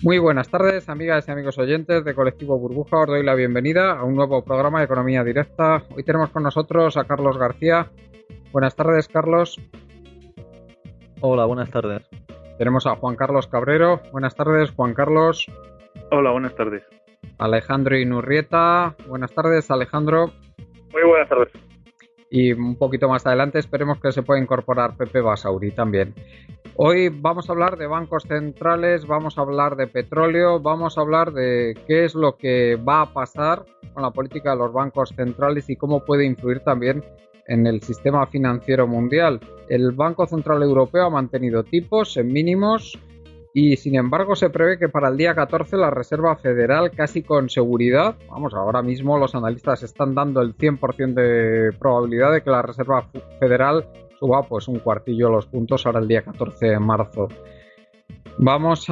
Muy buenas tardes, amigas y amigos oyentes de Colectivo Burbuja. Os doy la bienvenida a un nuevo programa de Economía Directa. Hoy tenemos con nosotros a Carlos García. Buenas tardes, Carlos. Hola, buenas tardes. Tenemos a Juan Carlos Cabrero. Buenas tardes, Juan Carlos. Hola, buenas tardes. Alejandro Inurrieta. Buenas tardes, Alejandro. Muy buenas tardes. Y un poquito más adelante esperemos que se pueda incorporar Pepe Basauri también. Hoy vamos a hablar de bancos centrales, vamos a hablar de petróleo, vamos a hablar de qué es lo que va a pasar con la política de los bancos centrales y cómo puede influir también en el sistema financiero mundial. El Banco Central Europeo ha mantenido tipos en mínimos y sin embargo se prevé que para el día 14 la Reserva Federal, casi con seguridad, ahora mismo los analistas están dando el 100% de probabilidad de que la Reserva Federal suba pues un cuartillo los puntos ahora el día 14 de marzo. Vamos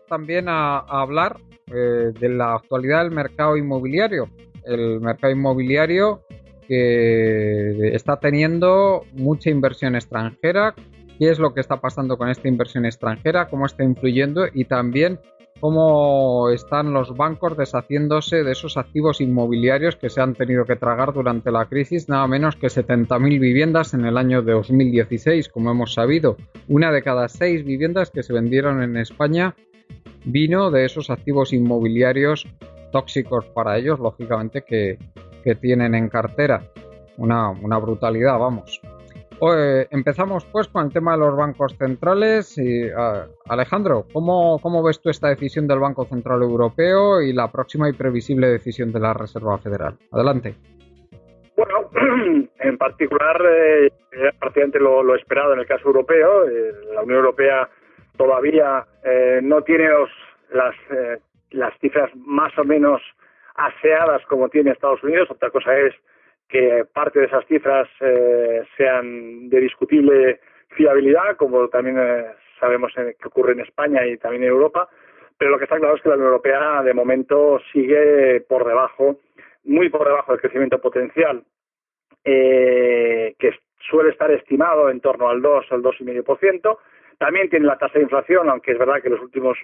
también a hablar de la actualidad del mercado inmobiliario. El mercado inmobiliario que está teniendo mucha inversión extranjera. ¿Qué es lo que está pasando con esta inversión extranjera? ¿Cómo está influyendo? Y también cómo están los bancos deshaciéndose de esos activos inmobiliarios que se han tenido que tragar durante la crisis, nada menos que 70.000 viviendas en el año 2016, como hemos sabido. Una de cada 6 viviendas que se vendieron en España vino de esos activos inmobiliarios tóxicos para ellos, lógicamente, que tienen en cartera. Una brutalidad, vamos. Empezamos pues con el tema de los bancos centrales. Alejandro, ¿cómo ves tú esta decisión del Banco Central Europeo y la próxima y previsible decisión de la Reserva Federal? Adelante. Bueno, en particular, prácticamente lo esperado en el caso europeo. La Unión Europea todavía no tiene las cifras más o menos aseadas como tiene Estados Unidos. Otra cosa es que parte de esas cifras sean de discutible fiabilidad, como también sabemos que ocurre en España y también en Europa, pero lo que está claro es que la Unión Europea de momento sigue por debajo, muy por debajo del crecimiento potencial, que suele estar estimado en torno al 2 o al 2,5%. También tiene la tasa de inflación, aunque es verdad que los últimos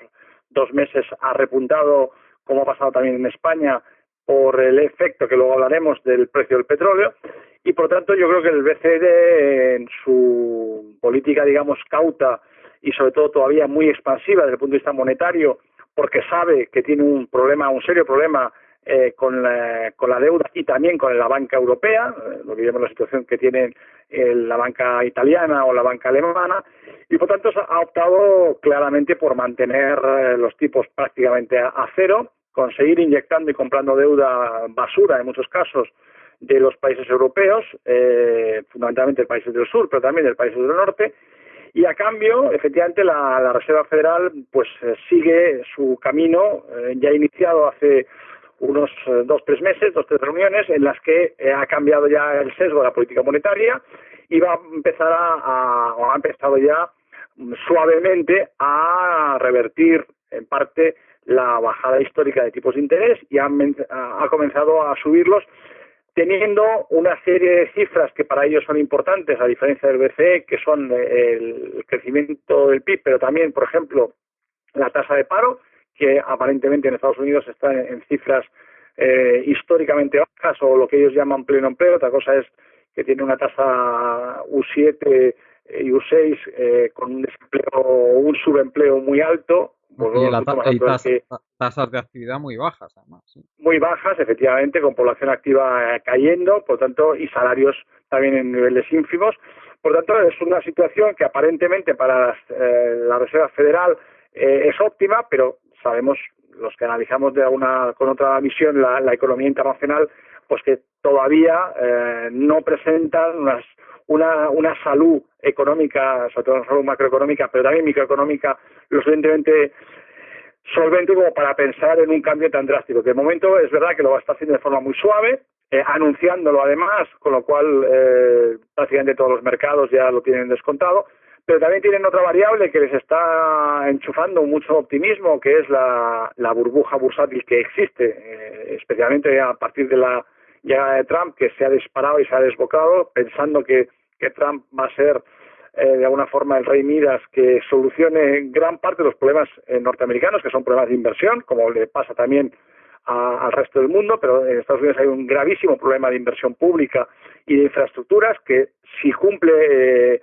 2 meses ha repuntado, como ha pasado también en España, por el efecto que luego hablaremos del precio del petróleo, y por lo tanto yo creo que el BCE en su política, digamos, cauta y sobre todo todavía muy expansiva desde el punto de vista monetario, porque sabe que tiene un serio problema con la deuda y también con la banca europea, lo que vemos la situación que tiene la banca italiana o la banca alemana, y por tanto ha optado claramente por mantener los tipos prácticamente a cero, conseguir inyectando y comprando deuda basura en muchos casos de los países europeos, fundamentalmente de países del sur, pero también de países del norte, y a cambio, efectivamente, la Reserva Federal pues sigue su camino, ya iniciado hace unos 2-3 meses, 2-3 reuniones, en las que ha cambiado ya el sesgo de la política monetaria y va a empezar ha empezado ya suavemente a revertir en parte la bajada histórica de tipos de interés y ha comenzado a subirlos, teniendo una serie de cifras que para ellos son importantes, a diferencia del BCE, que son el crecimiento del PIB, pero también, por ejemplo, la tasa de paro, que aparentemente en Estados Unidos está en cifras históricamente bajas, o lo que ellos llaman pleno empleo. Otra cosa es que tiene una tasa U7 y U6 con un desempleo, un subempleo muy alto. Tasas de actividad muy bajas, además. Sí. Muy bajas, efectivamente, con población activa cayendo, por tanto, y salarios también en niveles ínfimos. Por tanto, es una situación que aparentemente para la Reserva Federal es óptima, pero sabemos, los que analizamos con otra visión la economía internacional, pues que todavía no presentan una salud económica, sobre todo una salud macroeconómica, pero también microeconómica, lo suficientemente solvente como para pensar en un cambio tan drástico. Que de momento es verdad que lo está haciendo de forma muy suave, anunciándolo además, con lo cual prácticamente todos los mercados ya lo tienen descontado, pero también tienen otra variable que les está enchufando mucho optimismo, que es la burbuja bursátil que existe, especialmente a partir de la llegada de Trump, que se ha disparado y se ha desbocado, pensando que Trump va a ser de alguna forma el rey Midas que solucione gran parte de los problemas norteamericanos, que son problemas de inversión, como le pasa también al resto del mundo, pero en Estados Unidos hay un gravísimo problema de inversión pública y de infraestructuras que si cumple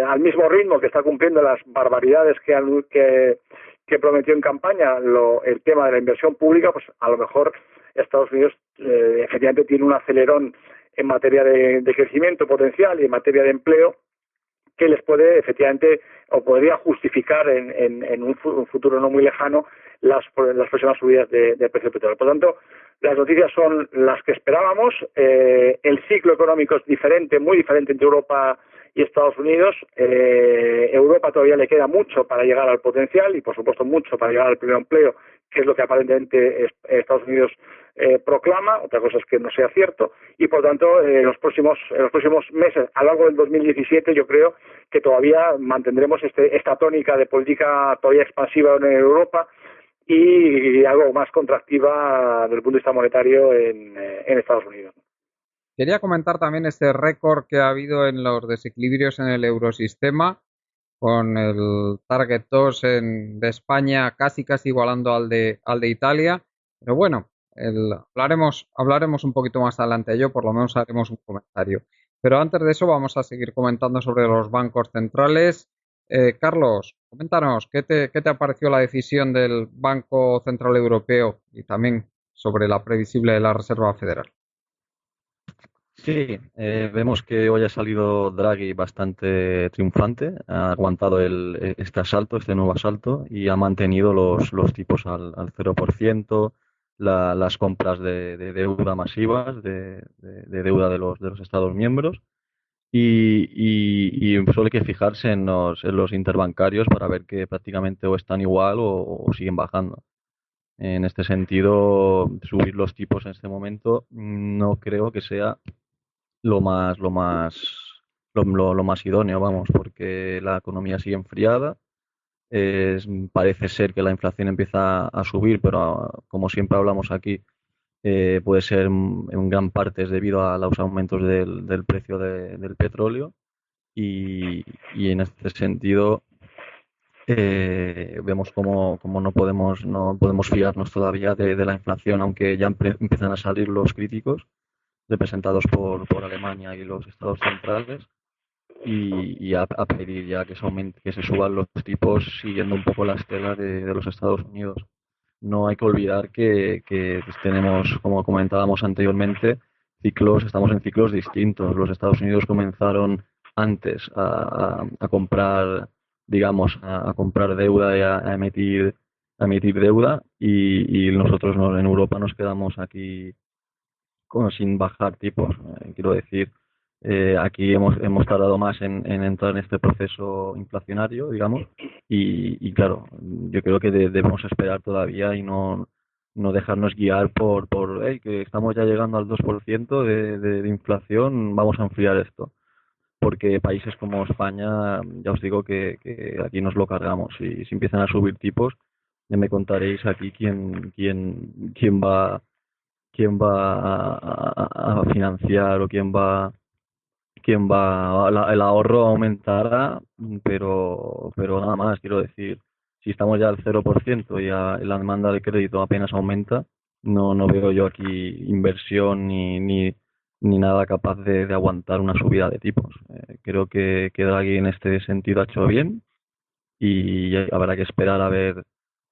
al mismo ritmo que está cumpliendo las barbaridades que prometió en campaña el tema de la inversión pública, pues a lo mejor Estados Unidos efectivamente tiene un acelerón en materia de crecimiento potencial y en materia de empleo que les puede efectivamente o podría justificar en un futuro no muy lejano las próximas subidas de precio del petróleo. Por lo tanto, las noticias son las que esperábamos. El ciclo económico es diferente, muy diferente entre Europa y Estados Unidos. Europa todavía le queda mucho para llegar al potencial y, por supuesto, mucho para llegar al pleno empleo, que es lo que aparentemente Estados Unidos proclama. Otra cosa es que no sea cierto. Y, por tanto, en los próximos meses, a lo largo del 2017, yo creo que todavía mantendremos esta tónica de política todavía expansiva en Europa y algo más contractiva desde el punto de vista monetario en Estados Unidos. Quería comentar también este récord que ha habido en los desequilibrios en el eurosistema, con el Target 2 de España casi igualando al de Italia. Pero bueno, hablaremos un poquito más adelante de ello, por lo menos haremos un comentario. Pero antes de eso vamos a seguir comentando sobre los bancos centrales. Carlos, coméntanos, ¿qué te ha parecido la decisión del Banco Central Europeo y también sobre la previsible de la Reserva Federal? Sí, vemos que hoy ha salido Draghi bastante triunfante, ha aguantado este nuevo asalto y ha mantenido los tipos al 0%, las compras de deuda masivas, de deuda de los Estados miembros y solo hay que fijarse en los interbancarios para ver que prácticamente o están igual o siguen bajando. En este sentido, subir los tipos en este momento no creo que sea lo más idóneo, vamos, porque la economía sigue enfriada. Parece ser que la inflación empieza a subir, pero como siempre hablamos aquí, puede ser en gran parte es debido a los aumentos del precio del petróleo y en este sentido vemos como no podemos fiarnos todavía de la inflación, aunque ya empiezan a salir los críticos representados por Alemania y los estados centrales y a pedir ya que se suban los tipos siguiendo un poco la estela de los Estados Unidos. No hay que olvidar que tenemos, como comentábamos anteriormente, estamos en ciclos distintos. Los Estados Unidos comenzaron antes a comprar, digamos, a comprar deuda y a emitir deuda y nosotros en Europa nos quedamos aquí sin bajar tipos. Quiero decir, aquí hemos tardado más en entrar en este proceso inflacionario, digamos, y claro, yo creo que debemos esperar todavía y no dejarnos guiar por "Hey, que estamos ya llegando al 2% de inflación, vamos a enfriar esto". Porque países como España, ya os digo que aquí nos lo cargamos. Y si empiezan a subir tipos, ya me contaréis aquí quién va a financiar o el ahorro aumentará, pero nada más, quiero decir, si estamos ya al 0% y la demanda de crédito apenas aumenta, no veo yo aquí inversión ni nada capaz de aguantar una subida de tipos. Creo que Draghi en este sentido ha hecho bien y habrá que esperar a ver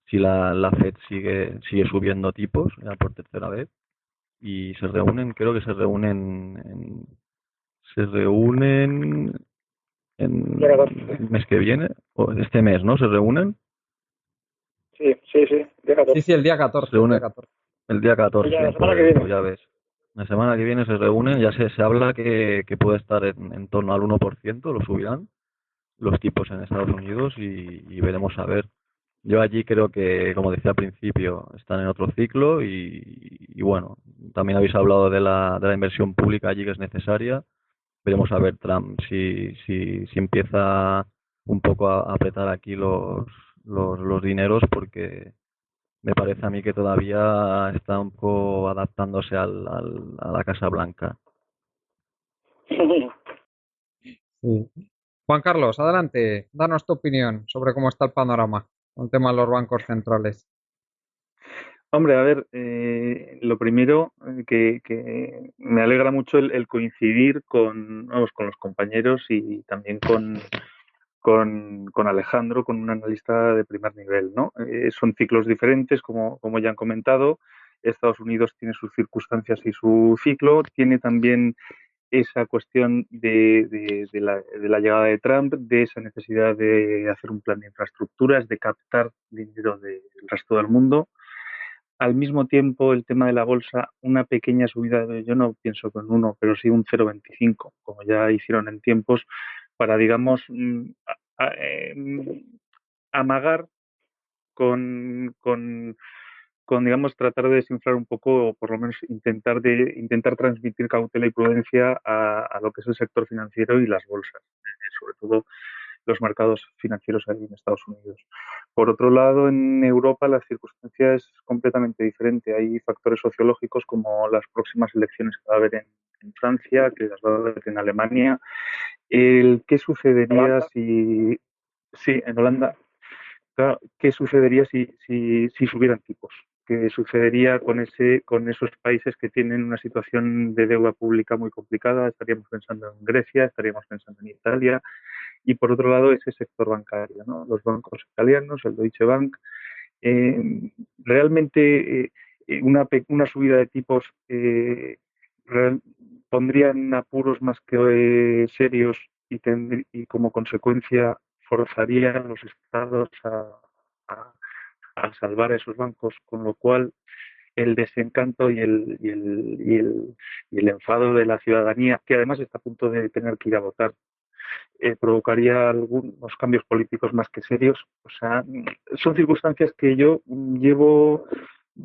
si la Fed sigue subiendo tipos ya por tercera vez y creo que se reúnen en el mes que viene, o este mes, ¿no? ¿Se reúnen? Sí, día 14. Sí, el día 14. Se reúnen el día 14, la semana que viene. pues ya ves. La semana que viene se reúnen, ya se habla que puede estar en torno al 1%, lo subirán los tipos en Estados Unidos y veremos a ver. Yo allí creo que, como decía al principio, están en otro ciclo y bueno, también habéis hablado de la inversión pública allí que es necesaria. Veremos a ver Trump si empieza un poco a apretar aquí los dineros porque me parece a mí que todavía está un poco adaptándose a la Casa Blanca. Sí. Juan Carlos, adelante, danos tu opinión sobre cómo está el panorama con el tema de los bancos centrales. Hombre, a ver, lo primero que me alegra mucho el coincidir vamos, con los compañeros y también con Alejandro, con un analista de primer nivel, ¿no? Son ciclos diferentes, como ya han comentado. Estados Unidos tiene sus circunstancias y su ciclo, tiene también esa cuestión de la llegada de Trump, de esa necesidad de hacer un plan de infraestructuras, de captar dinero del resto del mundo. Al mismo tiempo, el tema de la bolsa, una pequeña subida, yo no pienso con uno, pero sí un 0,25, como ya hicieron en tiempos, para, digamos, amagar con, digamos, tratar de desinflar un poco, o por lo menos intentar transmitir cautela y prudencia a lo que es el sector financiero y las bolsas, sobre todo los mercados financieros ahí en Estados Unidos. Por otro lado, en Europa la circunstancia es completamente diferente. Hay factores sociológicos como las próximas elecciones que va a haber en Francia, que las va a haber en Alemania. ¿Qué sucedería si... Sí, en Holanda. Claro, ¿qué sucedería si subieran tipos? ¿Qué sucedería con esos países que tienen una situación de deuda pública muy complicada? Estaríamos pensando en Grecia, estaríamos pensando en Italia, y por otro lado ese sector bancario, ¿no? Los bancos italianos, el Deutsche Bank. Realmente una subida de tipos real, pondría en apuros más que serios y como consecuencia forzaría a los estados a, a salvar a esos bancos, con lo cual el desencanto y el enfado de la ciudadanía, que además está a punto de tener que ir a votar, provocaría algunos cambios políticos más que serios. O sea, son circunstancias que yo llevo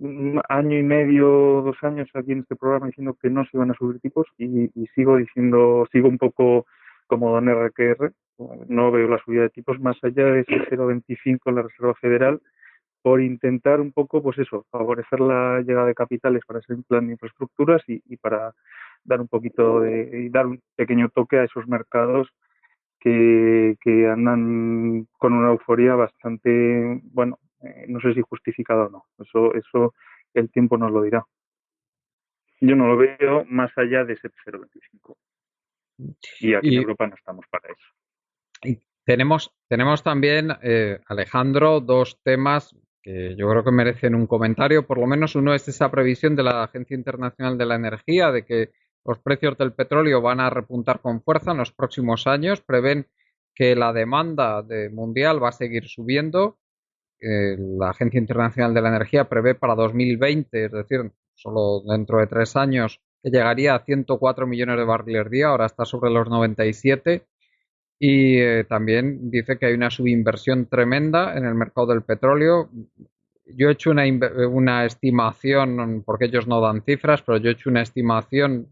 un año y medio, 2 años aquí en este programa diciendo que no se iban a subir tipos y sigo un poco como don RQR, no veo la subida de tipos más allá de ese 0,25 en la Reserva Federal, por intentar un poco, pues eso, favorecer la llegada de capitales para ese plan de infraestructuras y para dar un poquito y dar un pequeño toque a esos mercados que andan con una euforia bastante, bueno, no sé si justificada o no. Eso el tiempo nos lo dirá. Yo no lo veo más allá de ese 0,25. Y aquí en Y, Europa no estamos para eso. y tenemos también, Alejandro, dos temas que yo creo que merecen un comentario. Por lo menos uno es esa previsión de la Agencia Internacional de la Energía de que los precios del petróleo van a repuntar con fuerza en los próximos años. Prevén que la demanda mundial va a seguir subiendo. La Agencia Internacional de la Energía prevé para 2020, es decir, solo dentro de 3 años, que llegaría a 104 millones de barriles día, ahora está sobre los 97, y también dice que hay una subinversión tremenda en el mercado del petróleo. Yo he hecho una estimación, porque ellos no dan cifras, pero yo he hecho una estimación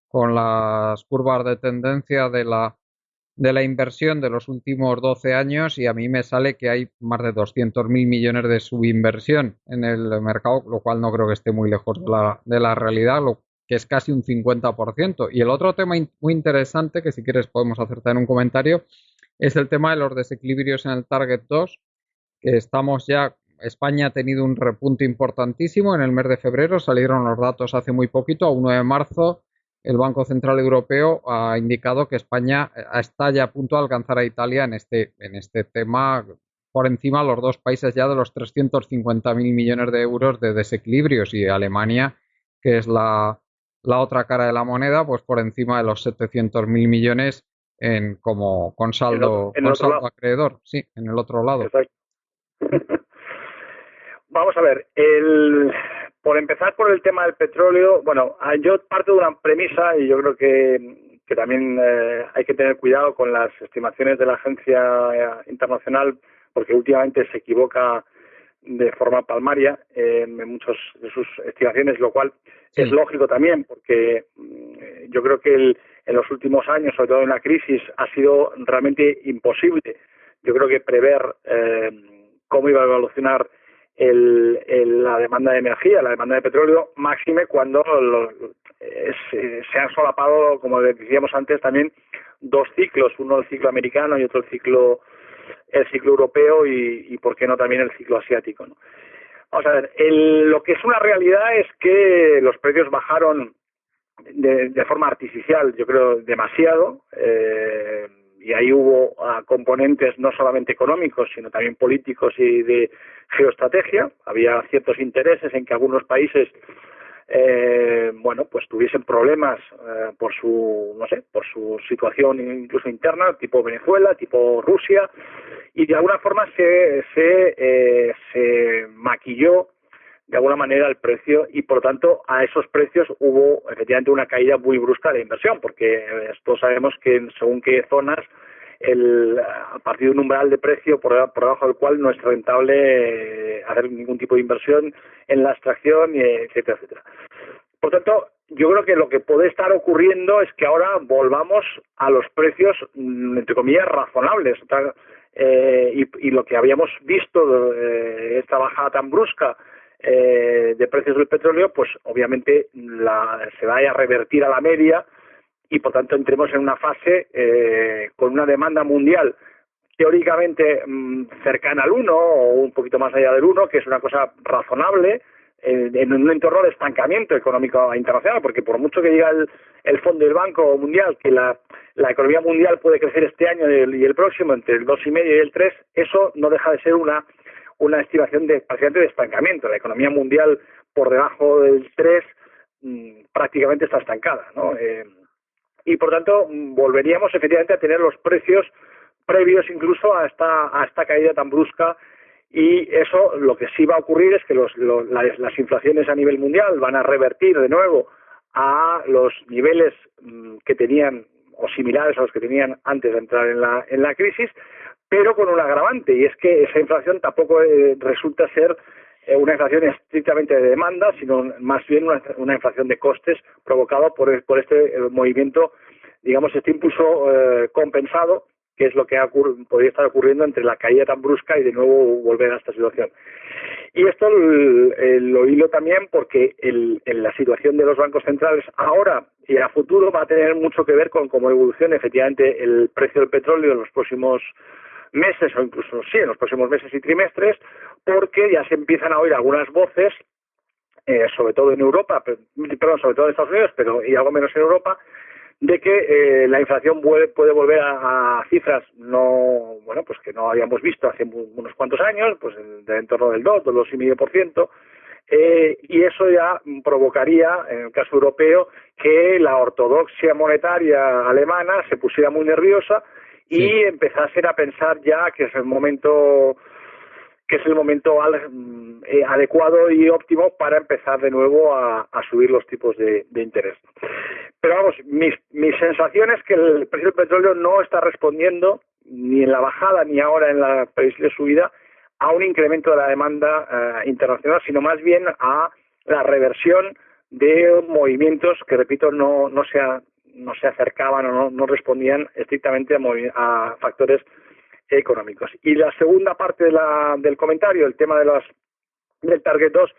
con las curvas de tendencia de la inversión de los últimos 12 años y a mí me sale que hay más de 200.000 millones de subinversión en el mercado, lo cual no creo que esté muy lejos de la realidad, lo que es casi un 50%. Y el otro tema muy interesante, que si quieres podemos hacerte en un comentario, es el tema de los desequilibrios en el Target 2, que estamos ya... España ha tenido un repunte importantísimo en el mes de febrero, salieron los datos hace muy poquito, a 1 de marzo el Banco Central Europeo ha indicado que España está ya a punto de alcanzar a Italia en este tema, por encima los dos países ya de los 350.000 millones de euros de desequilibrios, y Alemania, que es la otra cara de la moneda, pues por encima de los 700.000 millones con saldo acreedor, sí, en el otro lado. Exacto. Vamos a ver, por empezar por el tema del petróleo, bueno, yo parto de una premisa y yo creo que también hay que tener cuidado con las estimaciones de la Agencia Internacional, porque últimamente se equivoca de forma palmaria en muchas de sus estimaciones, lo cual es lógico también, porque yo creo que en los últimos años, sobre todo en la crisis, ha sido realmente imposible, yo creo que prever cómo iba a evolucionar la demanda de energía, la demanda de petróleo, máxime cuando se han solapado, como decíamos antes, también dos ciclos, uno el ciclo americano y otro el ciclo europeo y por qué no también el ciclo asiático, ¿no? Vamos a ver, lo que es una realidad es que los precios bajaron de forma artificial, yo creo, demasiado, y ahí hubo componentes no solamente económicos, sino también políticos y de geoestrategia. Había ciertos intereses en que algunos países pues tuviesen problemas por su situación incluso interna, tipo Venezuela, tipo Rusia, y de alguna forma se maquilló de alguna manera el precio y por lo tanto a esos precios hubo efectivamente una caída muy brusca de inversión, porque todos sabemos que según qué zonas a partir de un umbral de precio por debajo del cual no es rentable hacer ningún tipo de inversión en la extracción, etcétera, etcétera. Por tanto, yo creo que lo que puede estar ocurriendo es que ahora volvamos a los precios, entre comillas, razonables, y lo que habíamos visto, esta bajada tan brusca de precios del petróleo, pues obviamente se vaya a revertir a la media y por tanto entremos en una fase con una demanda mundial teóricamente cercana al 1 o un poquito más allá del 1, que es una cosa razonable en un entorno de estancamiento económico internacional, porque por mucho que diga el Fondo del Banco Mundial que la economía mundial puede crecer este año y el próximo entre el 2,5 y el 3, eso no deja de ser una estimación prácticamente de estancamiento. La economía mundial por debajo del 3 prácticamente está estancada, ¿no? Y por tanto volveríamos efectivamente a tener los precios previos incluso a esta caída tan brusca, y eso lo que sí va a ocurrir es que las inflaciones a nivel mundial van a revertir de nuevo a los niveles que tenían o similares a los que tenían antes de entrar en la crisis, pero con un agravante, y es que esa inflación tampoco resulta ser una inflación estrictamente de demanda, sino más bien una inflación de costes provocado por este movimiento, digamos, este impulso compensado, que es lo que podría estar ocurriendo entre la caída tan brusca y de nuevo volver a esta situación. Y esto lo hilo también porque en la situación de los bancos centrales ahora y a futuro va a tener mucho que ver con cómo evolucione efectivamente el precio del petróleo en los próximos meses o incluso sí en los próximos meses y trimestres, porque ya se empiezan a oír algunas voces, sobre todo en Europa, sobre todo en Estados Unidos, y algo menos en Europa, de que la inflación puede volver a cifras que no habíamos visto hace unos cuantos años, pues en torno del 2,5%, y eso ya provocaría, en el caso europeo, que la ortodoxia monetaria alemana se pusiera muy nerviosa y empezasen a pensar ya que es el momento adecuado y óptimo para empezar de nuevo a subir los tipos de interés. Pero vamos, mi sensación es que el precio del petróleo no está respondiendo ni en la bajada ni ahora en la previsible subida a un incremento de la demanda internacional, sino más bien a la reversión de movimientos que, repito, no se acercaban o no respondían estrictamente a factores económicos. Y la segunda parte del comentario, el tema del Target 2,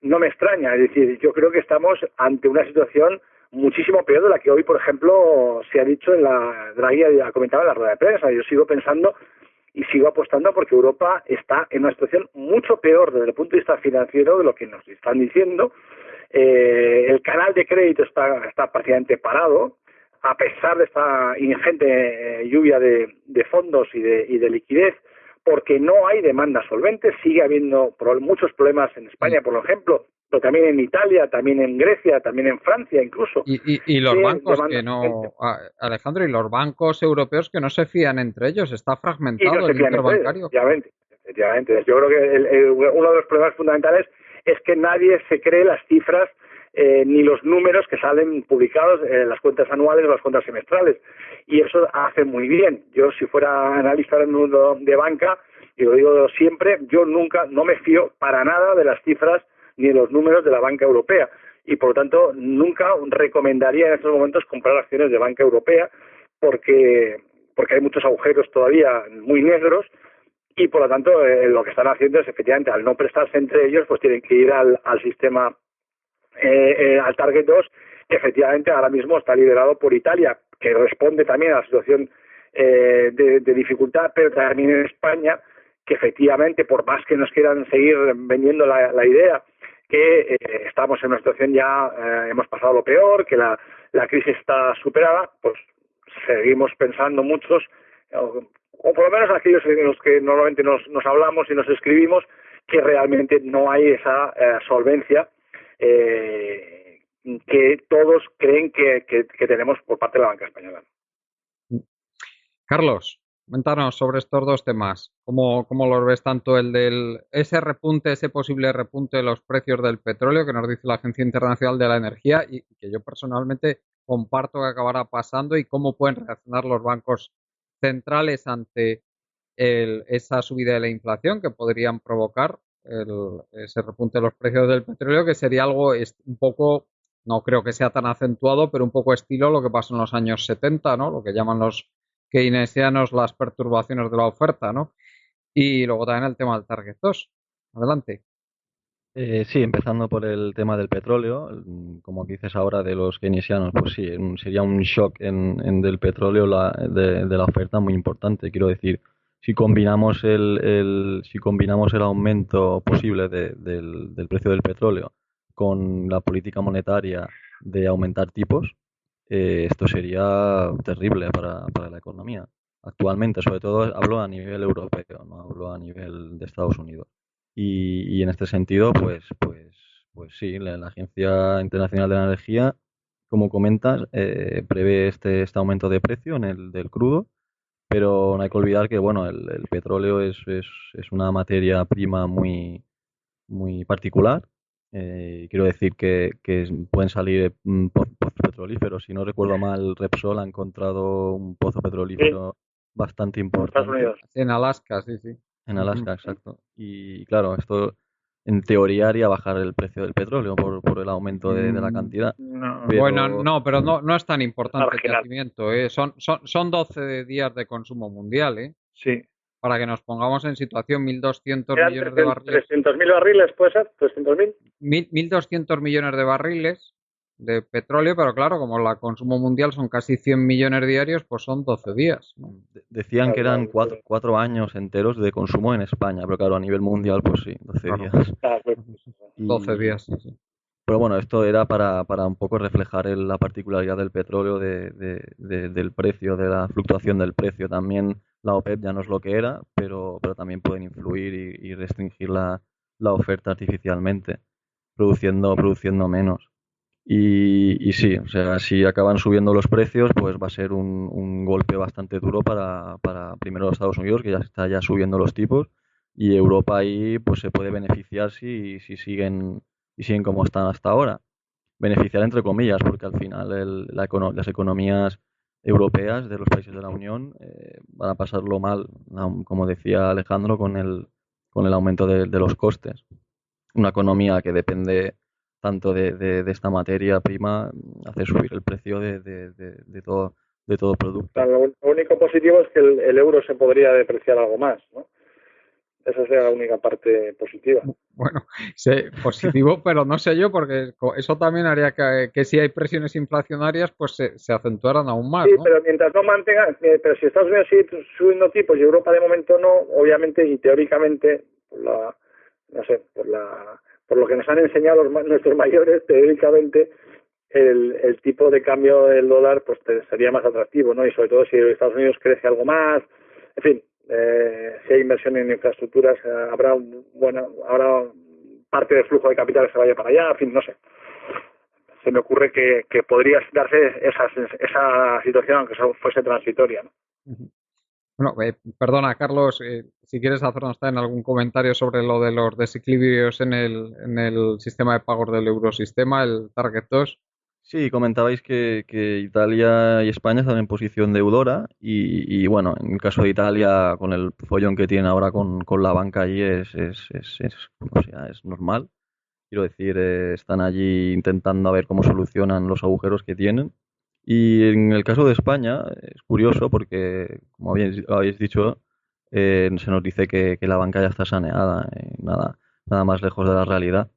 no me extraña. Es decir, yo creo que estamos ante una situación muchísimo peor de la que hoy, por ejemplo, se ha dicho Draghi ha comentado en la rueda de prensa. Yo sigo pensando y sigo apostando porque Europa está en una situación mucho peor desde el punto de vista financiero de lo que nos están diciendo. El canal de crédito está prácticamente parado, a pesar de esta ingente lluvia de fondos y de liquidez, porque no hay demanda solvente. Sigue habiendo muchos problemas en España, por ejemplo, pero también en Italia, también en Grecia, también en Francia incluso. Y los bancos que no, Alejandro, y los bancos europeos que no se fían entre ellos, está fragmentado el interbancario. Efectivamente. Yo creo que uno de los problemas fundamentales es que nadie se cree las cifras ni los números que salen publicados en las cuentas anuales o las cuentas semestrales, y eso hace muy bien. Yo, si fuera analista del mundo de banca, y lo digo siempre, yo no me fío para nada de las cifras ni de los números de la banca europea, y por lo tanto nunca recomendaría en estos momentos comprar acciones de banca europea porque hay muchos agujeros todavía muy negros y por lo tanto lo que están haciendo es efectivamente al no prestarse entre ellos pues tienen que ir al sistema al Target 2, que efectivamente ahora mismo está liderado por Italia, que responde también a la situación de dificultad, pero también en España, que efectivamente por más que nos quieran seguir vendiendo la idea que estamos en una situación ya hemos pasado lo peor, que la crisis está superada, pues seguimos pensando muchos, o por lo menos aquellos en los que normalmente nos hablamos y nos escribimos, que realmente no hay esa solvencia que todos creen que tenemos por parte de la banca española. Carlos, cuéntanos sobre estos dos temas. ¿Cómo los ves tanto ese posible repunte de los precios del petróleo que nos dice la Agencia Internacional de la Energía y que yo personalmente comparto que acabará pasando, y cómo pueden reaccionar los bancos centrales ante esa subida de la inflación que podrían provocar ese repunte de los precios del petróleo, que sería algo un poco, no creo que sea tan acentuado, pero un poco estilo lo que pasó en los años 70, ¿no? Lo que llaman los keynesianos las perturbaciones de la oferta, ¿no? Y luego también el tema del Target 2. Adelante. Sí, empezando por el tema del petróleo, como dices ahora de los keynesianos, pues sí, sería un shock del petróleo de la oferta muy importante. Quiero decir, si combinamos el aumento posible del precio del petróleo con la política monetaria de aumentar tipos, esto sería terrible para la economía. Actualmente, sobre todo, hablo a nivel europeo, no hablo a nivel de Estados Unidos. Y en este sentido, pues sí, la Agencia Internacional de la Energía, como comentas, prevé este aumento de precio del crudo, pero no hay que olvidar que bueno, el petróleo es una materia prima muy, muy particular. Quiero decir que pueden salir pozos petrolíferos. Si no recuerdo mal, Repsol ha encontrado un pozo petrolífero bastante importante. En Alaska, sí, sí. En Alaska, exacto. Y claro, esto en teoría haría bajar el precio del petróleo por el aumento de la cantidad. No. Pero... Bueno, pero no es tan importante el yacimiento, ¿eh? Son 12 días de consumo mundial, ¿eh? Sí. Para que nos pongamos en situación, 1.200 millones de barriles. 300.000 barriles, ¿puede ser? ¿300.000? 1.200 millones de barriles de petróleo, pero claro, como el consumo mundial son casi 100 millones diarios, pues son 12 días. Decían que eran 4 años enteros de consumo en España, pero claro, a nivel mundial, pues sí, 12 días. 12 días, sí, sí. Pero bueno, esto era para un poco reflejar la particularidad del petróleo, del precio, de la fluctuación del precio. También la OPEP ya no es lo que era, pero también pueden influir y restringir la oferta artificialmente, produciendo menos. Y sí, o sea, si acaban subiendo los precios, pues va a ser un golpe bastante duro para primero los Estados Unidos, que ya está subiendo los tipos, y Europa ahí pues se puede beneficiar si siguen como están hasta ahora. Beneficiar entre comillas, porque al final las economías europeas de los países de la Unión van a pasarlo mal, como decía Alejandro, con el aumento de los costes. Una economía que depende tanto de esta materia prima hace subir el precio de todo producto. Claro, lo único positivo es que el euro se podría depreciar algo más, ¿no? Esa sería la única parte positiva. Bueno, sí, positivo, pero no sé yo, porque eso también haría que si hay presiones inflacionarias, pues se acentuaran aún más, sí, ¿no? pero mientras no mantengan, pero si Estados Unidos sigue subiendo tipos y Europa de momento no, obviamente y teóricamente, por lo que nos han enseñado nuestros mayores, teóricamente el tipo de cambio del dólar pues sería más atractivo, ¿no? Y sobre todo si Estados Unidos crece algo más, en fin. Si hay inversión en infraestructuras, habrá parte del flujo de capital que se vaya para allá, en fin, no sé. Se me ocurre que podría darse esa situación, aunque fuese transitoria, ¿no? Bueno, perdona, Carlos, si quieres hacernos también algún comentario sobre lo de los desequilibrios en el sistema de pagos del eurosistema, el Target 2. Sí, comentabais que Italia y España están en posición deudora y bueno, en el caso de Italia, con el follón que tiene ahora con la banca allí es normal. Quiero decir, están allí intentando a ver cómo solucionan los agujeros que tienen. Y en el caso de España es curioso porque, como habéis dicho, se nos dice que la banca ya está saneada, nada más lejos de la realidad.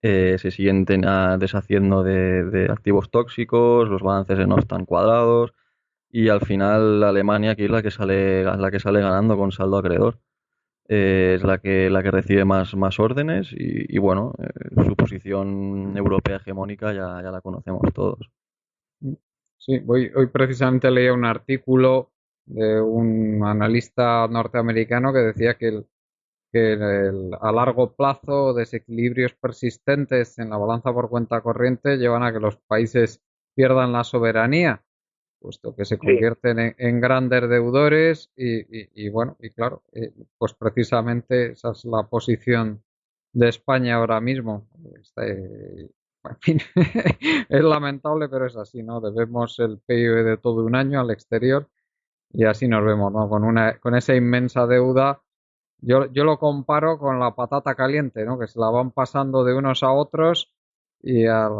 Se siguen deshaciendo de activos tóxicos, los balances no están cuadrados y al final Alemania aquí es la que sale ganando con saldo acreedor. Es la que recibe más órdenes y bueno, su posición europea hegemónica ya la conocemos todos. Sí, hoy precisamente leía un artículo de un analista norteamericano que decía a largo plazo desequilibrios persistentes en la balanza por cuenta corriente llevan a que los países pierdan la soberanía, puesto que se Sí, convierten en grandes deudores y bueno, y claro, pues precisamente esa es la posición de España ahora mismo. En fin, es lamentable, pero es así, ¿no? Debemos el PIB de todo un año al exterior y así nos vemos, ¿no? Con esa inmensa deuda. Yo lo comparo con la patata caliente, ¿no? Que se la van pasando de unos a otros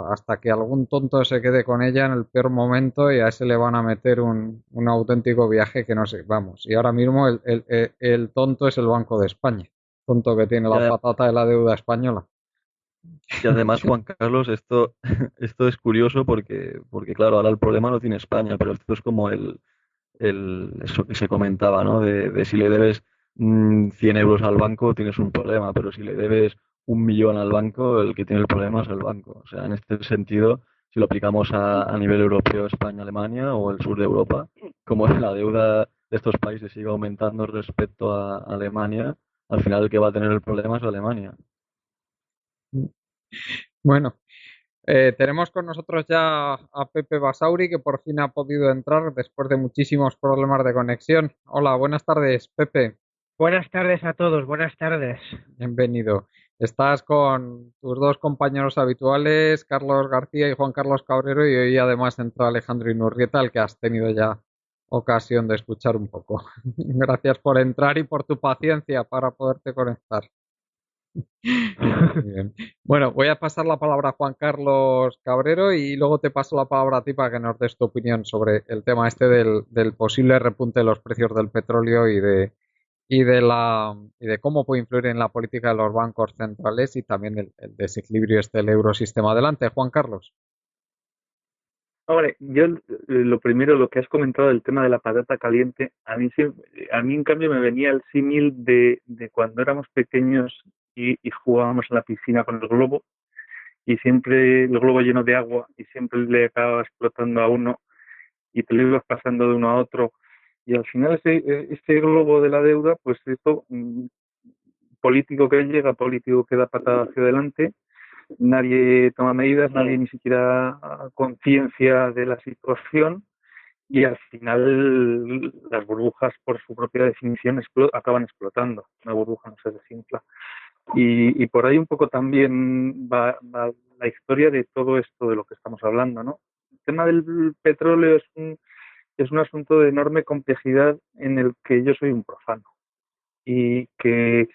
hasta que algún tonto se quede con ella en el peor momento y a ese le van a meter un auténtico viaje que no sé, vamos. Y ahora mismo el tonto es el Banco de España, tonto que tiene Y, la ade- patata de la deuda española. y además, Juan Carlos, esto es curioso porque, claro, ahora el problema lo tiene España, pero esto es como eso que se comentaba, ¿no? De si le debes 100 euros al banco, tienes un problema, pero si le debes 1 millón al banco, el que tiene el problema es el banco. O sea, en este sentido, si lo aplicamos a nivel europeo, España, Alemania o el sur de Europa, como la deuda de estos países sigue aumentando respecto a Alemania, al final el que va a tener el problema es Alemania. Bueno, tenemos con nosotros ya a Pepe Basauri, que por fin ha podido entrar después de muchísimos problemas de conexión. Hola, buenas tardes, Pepe. Buenas tardes a todos, buenas tardes. Bienvenido. Estás con tus dos compañeros habituales, Carlos García y Juan Carlos Cabrero, y hoy además entra Alejandro Inurrieta, al que has tenido ya ocasión de escuchar un poco. Gracias por entrar y por tu paciencia para poderte conectar. Muy bien. Bueno, voy a pasar la palabra a Juan Carlos Cabrero y luego te paso la palabra a ti para que nos des tu opinión sobre el tema este del posible repunte de los precios del petróleo y de cómo puede influir en la política de los bancos centrales y también el desequilibrio este del eurosistema. Adelante, Juan Carlos. Hombre, yo lo primero, lo que has comentado del tema de la patata caliente, a mí en cambio me venía el símil de cuando éramos pequeños y jugábamos en la piscina con el globo y siempre el globo lleno de agua y siempre le acababa explotando a uno y te lo ibas pasando de uno a otro y al final ese globo de la deuda, pues esto, político que llega, político que da patada hacia adelante, nadie toma medidas, nadie ni siquiera conciencia de la situación y al final las burbujas por su propia definición acaban explotando. Una burbuja no se desinfla. Y por ahí un poco también va la historia de todo esto de lo que estamos hablando, ¿no? El tema del petróleo es un asunto de enorme complejidad en el que yo soy un profano y que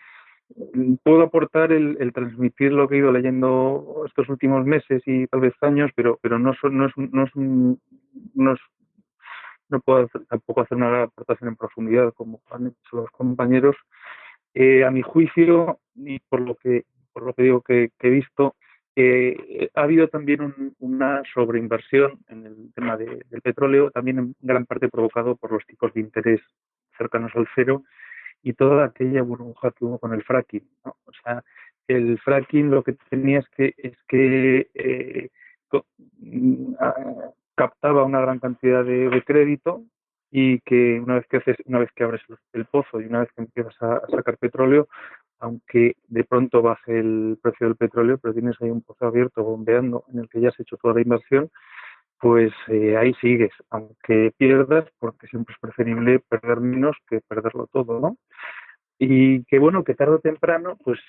puedo aportar el transmitir lo que he ido leyendo estos últimos meses y tal vez años, pero no puedo tampoco hacer una aportación en profundidad como han hecho los compañeros. A mi juicio, y por lo que digo que he visto, ha habido también una sobreinversión en el tema del petróleo, también en gran parte provocado por los tipos de interés cercanos al cero y toda aquella burbuja que hubo con el fracking, ¿no? O sea, el fracking lo que tenía es que captaba una gran cantidad de crédito y que una vez que abres el pozo y una vez que empiezas a sacar petróleo, aunque de pronto baje el precio del petróleo, pero tienes ahí un pozo abierto bombeando en el que ya has hecho toda la inversión, pues ahí sigues, aunque pierdas, porque siempre es preferible perder menos que perderlo todo, ¿no? Y que bueno, que tarde o temprano, pues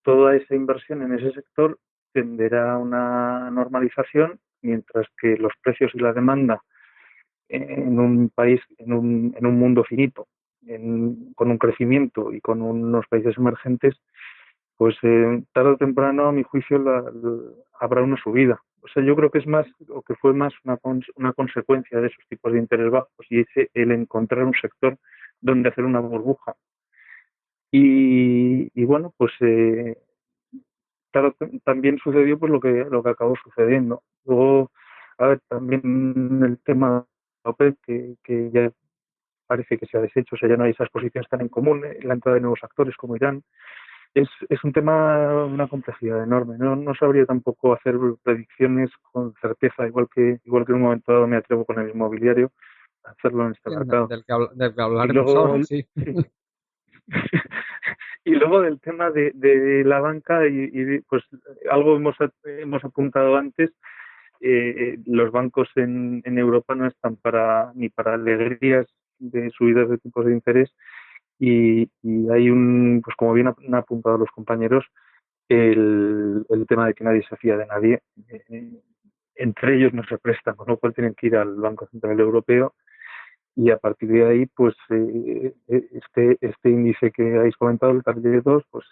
toda esa inversión en ese sector tenderá a una normalización, mientras que los precios y la demanda en un país, en un mundo finito, con un crecimiento y con unos países emergentes, pues tarde o temprano, a mi juicio, habrá una subida. O sea, yo creo que es más, o que fue más una consecuencia de esos tipos de interés bajos y el encontrar un sector donde hacer una burbuja. Y bueno, pues claro, también sucedió pues lo que acabó sucediendo. Luego, a ver, también el tema de la OPEP, que ya parece que se ha deshecho, o sea, ya no hay esas posiciones tan en común, la entrada de nuevos actores como Irán. Es un tema, una complejidad enorme. No sabría tampoco hacer predicciones con certeza, igual que en un momento dado me atrevo con el inmobiliario a hacerlo en este mercado. Del que Y hablaremos luego, ahora, sí. sí. Y luego del tema de la banca, pues algo hemos apuntado antes, los bancos en Europa no están ni para alegrías de subidas de tipos de interés y hay pues como bien han apuntado los compañeros, el tema de que nadie se fía de nadie. Entre ellos no se prestan, con lo cual tienen que ir al Banco Central Europeo y a partir de ahí, pues este índice que habéis comentado, el Target 2, pues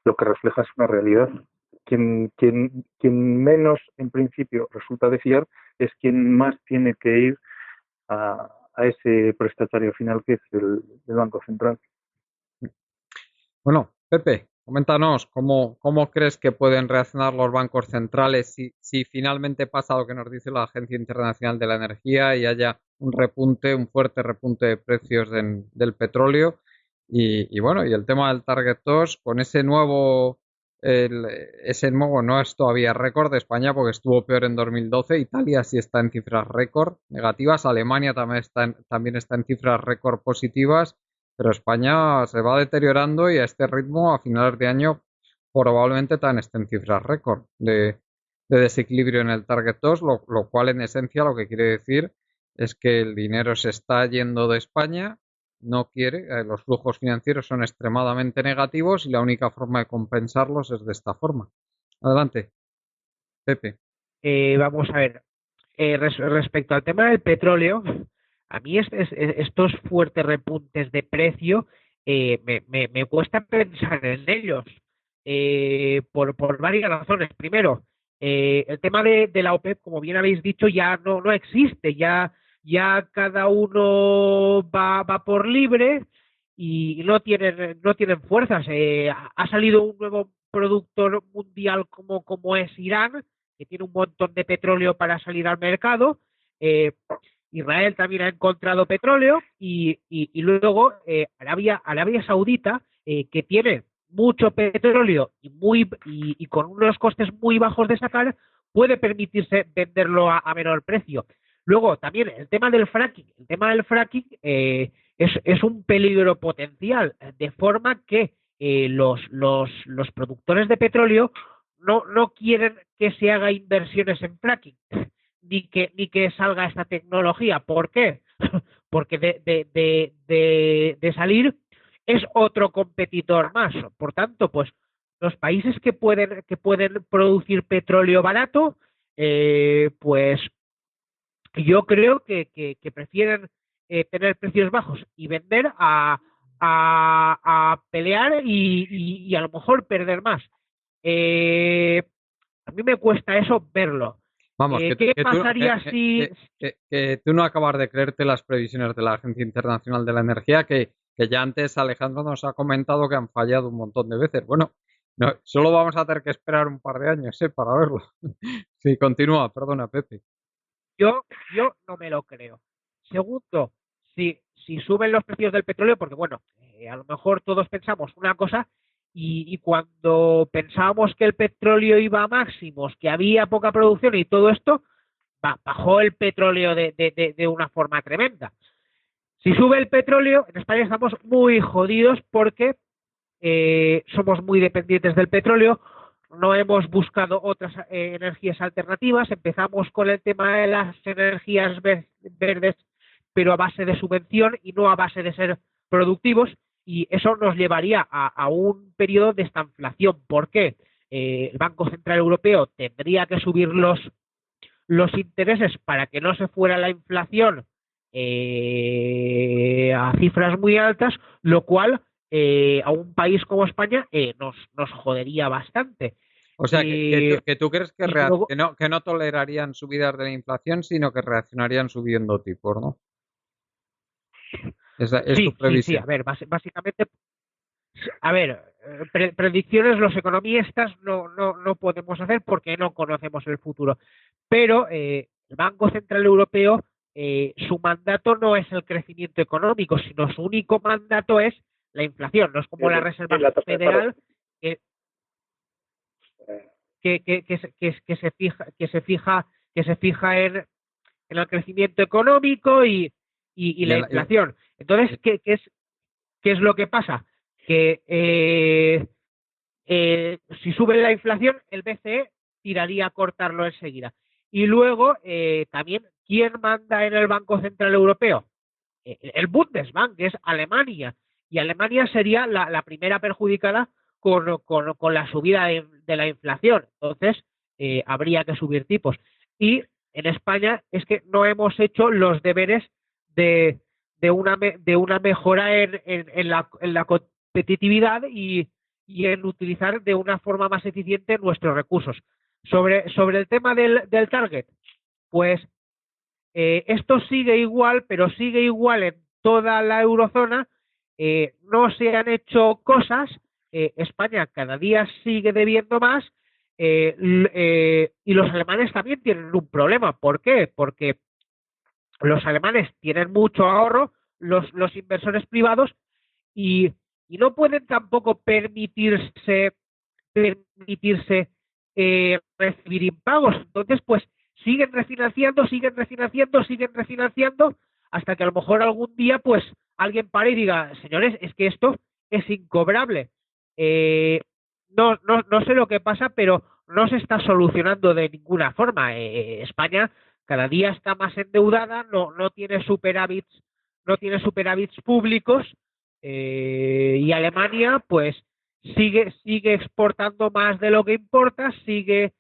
lo que refleja es una realidad. Quien menos en principio resulta de fiar es quien más tiene que ir a ese prestatario final que es el Banco Central. Bueno, Pepe, coméntanos cómo crees que pueden reaccionar los bancos centrales si finalmente pasa lo que nos dice la Agencia Internacional de la Energía y haya un fuerte repunte de precios del petróleo. Y bueno, y el tema del Target 2, con ese nuevo no es todavía récord de España porque estuvo peor en 2012. Italia sí está en cifras récord negativas. Alemania también está en cifras récord positivas. Pero España se va deteriorando y a este ritmo a finales de año probablemente también esté en cifras récord de desequilibrio en el Target 2, lo cual en esencia lo que quiere decir es que el dinero se está yendo de España, no quiere, los flujos financieros son extremadamente negativos y la única forma de compensarlos es de esta forma. Adelante, Pepe. Vamos a ver, respecto al tema del petróleo, a mí estos fuertes repuntes de precio me cuesta pensar en ellos por varias razones. Primero, el tema de la OPEP, como bien habéis dicho, ya no existe, ya cada uno va por libre y no tienen fuerzas. Ha salido un nuevo productor mundial como es Irán, que tiene un montón de petróleo para salir al mercado. Israel también ha encontrado petróleo y luego Arabia Saudita, que tiene mucho petróleo y con unos costes muy bajos de sacar, puede permitirse venderlo a menor precio. Luego también el tema del fracking. El tema del fracking es un peligro potencial, de forma que los productores de petróleo no quieren que se haga inversiones en fracking, ni que salga esta tecnología. ¿Por qué? Porque de salir es otro competidor más. Por tanto, pues los países que pueden producir petróleo barato, pues yo creo que prefieren tener precios bajos y vender a pelear y a lo mejor perder más. Eh, a mí me cuesta eso verlo. Vamos, ¿Qué pasaría si... que tú no acabas de creerte las previsiones de la Agencia Internacional de la Energía, que ya antes Alejandro nos ha comentado que han fallado un montón de veces. Bueno, no, solo vamos a tener que esperar un par de años, para verlo. Sí, continúa, perdona, Pepe. Yo no me lo creo. Segundo, si suben los precios del petróleo, porque bueno, a lo mejor todos pensamos una cosa y cuando pensábamos que el petróleo iba a máximos, que había poca producción y todo esto, bajó el petróleo de una forma tremenda. Si sube el petróleo, en España estamos muy jodidos porque somos muy dependientes del petróleo, no hemos buscado otras energías alternativas, empezamos con el tema de las energías verdes, pero a base de subvención y no a base de ser productivos, y eso nos llevaría a un periodo de estanflación. ¿Por qué? El Banco Central Europeo tendría que subir los intereses para que no se fuera la inflación a cifras muy altas, lo cual a un país como España nos jodería bastante. O sea, que tú crees luego, que no tolerarían subidas de la inflación, sino que reaccionarían subiendo tipos, ¿no? Esa es tu Sí, sí, previsión. a ver, básicamente, a ver, predicciones los economistas no podemos hacer porque no conocemos el futuro. Pero el Banco Central Europeo, su mandato no es el crecimiento económico, sino su único mandato es la inflación. No es como la Reserva la tasa de paro. Federal que se fija en el crecimiento económico y la inflación. Entonces, ¿qué es lo que pasa? Que si sube la inflación, el BCE tiraría a cortarlo enseguida. Y luego, también, ¿quién manda en el Banco Central Europeo? El Bundesbank, que es Alemania. Y Alemania sería la primera perjudicada con la subida de la inflación. Entonces, habría que subir tipos. Y en España es que no hemos hecho los deberes de una mejora en la competitividad y en utilizar de una forma más eficiente nuestros recursos. Sobre el tema del target, pues esto sigue igual, pero sigue igual en toda la eurozona. No se han hecho cosas. España cada día sigue debiendo más. Y los alemanes también tienen un problema. ¿Por qué? Porque los alemanes tienen mucho ahorro, los inversores privados, y no pueden tampoco permitirse recibir impagos. Entonces, pues siguen refinanciando, hasta que a lo mejor algún día, pues alguien pare y diga, señores, es que esto es incobrable. No sé lo que pasa, pero no se está solucionando de ninguna forma. España cada día está más endeudada, no tiene superávits, públicos, y Alemania, pues sigue exportando más de lo que importa, sigue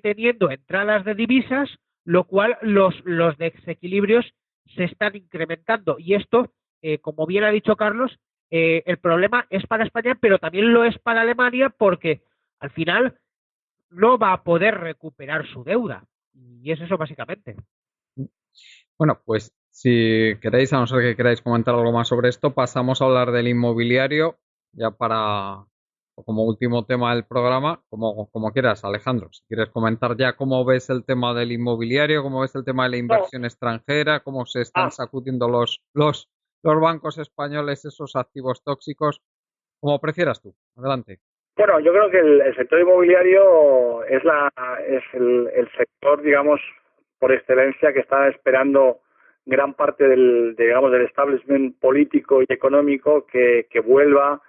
teniendo entradas de divisas, lo cual los desequilibrios se están incrementando. Y esto, como bien ha dicho Carlos, el problema es para España, pero también lo es para Alemania, porque al final no va a poder recuperar su deuda. Y es eso básicamente. Bueno, pues si queréis, a no ser que queráis comentar algo más sobre esto, pasamos a hablar del inmobiliario, ya como último tema del programa, como quieras, Alejandro. Si quieres comentar ya cómo ves el tema del inmobiliario, cómo ves el tema de la inversión extranjera, cómo se están sacudiendo los bancos españoles esos activos tóxicos, como prefieras tú. Adelante. Bueno, yo creo que el sector inmobiliario es el sector, digamos, por excelencia, que está esperando gran parte del establishment político y económico que vuelva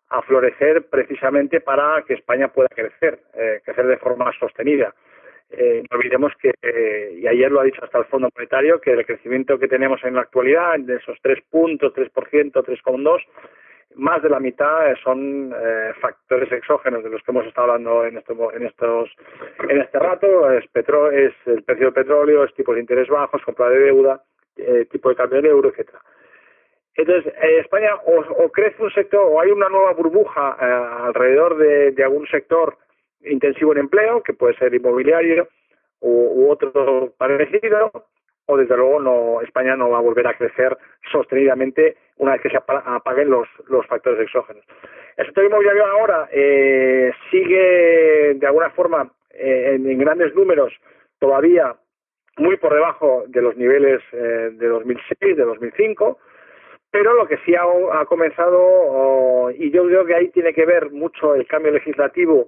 a florecer, precisamente para que España pueda crecer de forma sostenida. No olvidemos que, y ayer lo ha dicho hasta el Fondo Monetario, que el crecimiento que tenemos en la actualidad, de esos 3 puntos, 3%, 3,2%, más de la mitad son factores exógenos de los que hemos estado hablando en este rato. Es el precio del petróleo, es tipos de interés bajos, compra de deuda, tipo de cambio del euro, etcétera. Entonces, España o crece un sector, o hay una nueva burbuja alrededor de algún sector intensivo en empleo, que puede ser inmobiliario u otro parecido, o desde luego España no va a volver a crecer sostenidamente una vez que se apaguen los factores exógenos. El sector inmobiliario ahora sigue de alguna forma en grandes números todavía muy por debajo de los niveles de 2006, de 2005, pero lo que sí ha comenzado, y yo creo que ahí tiene que ver mucho el cambio legislativo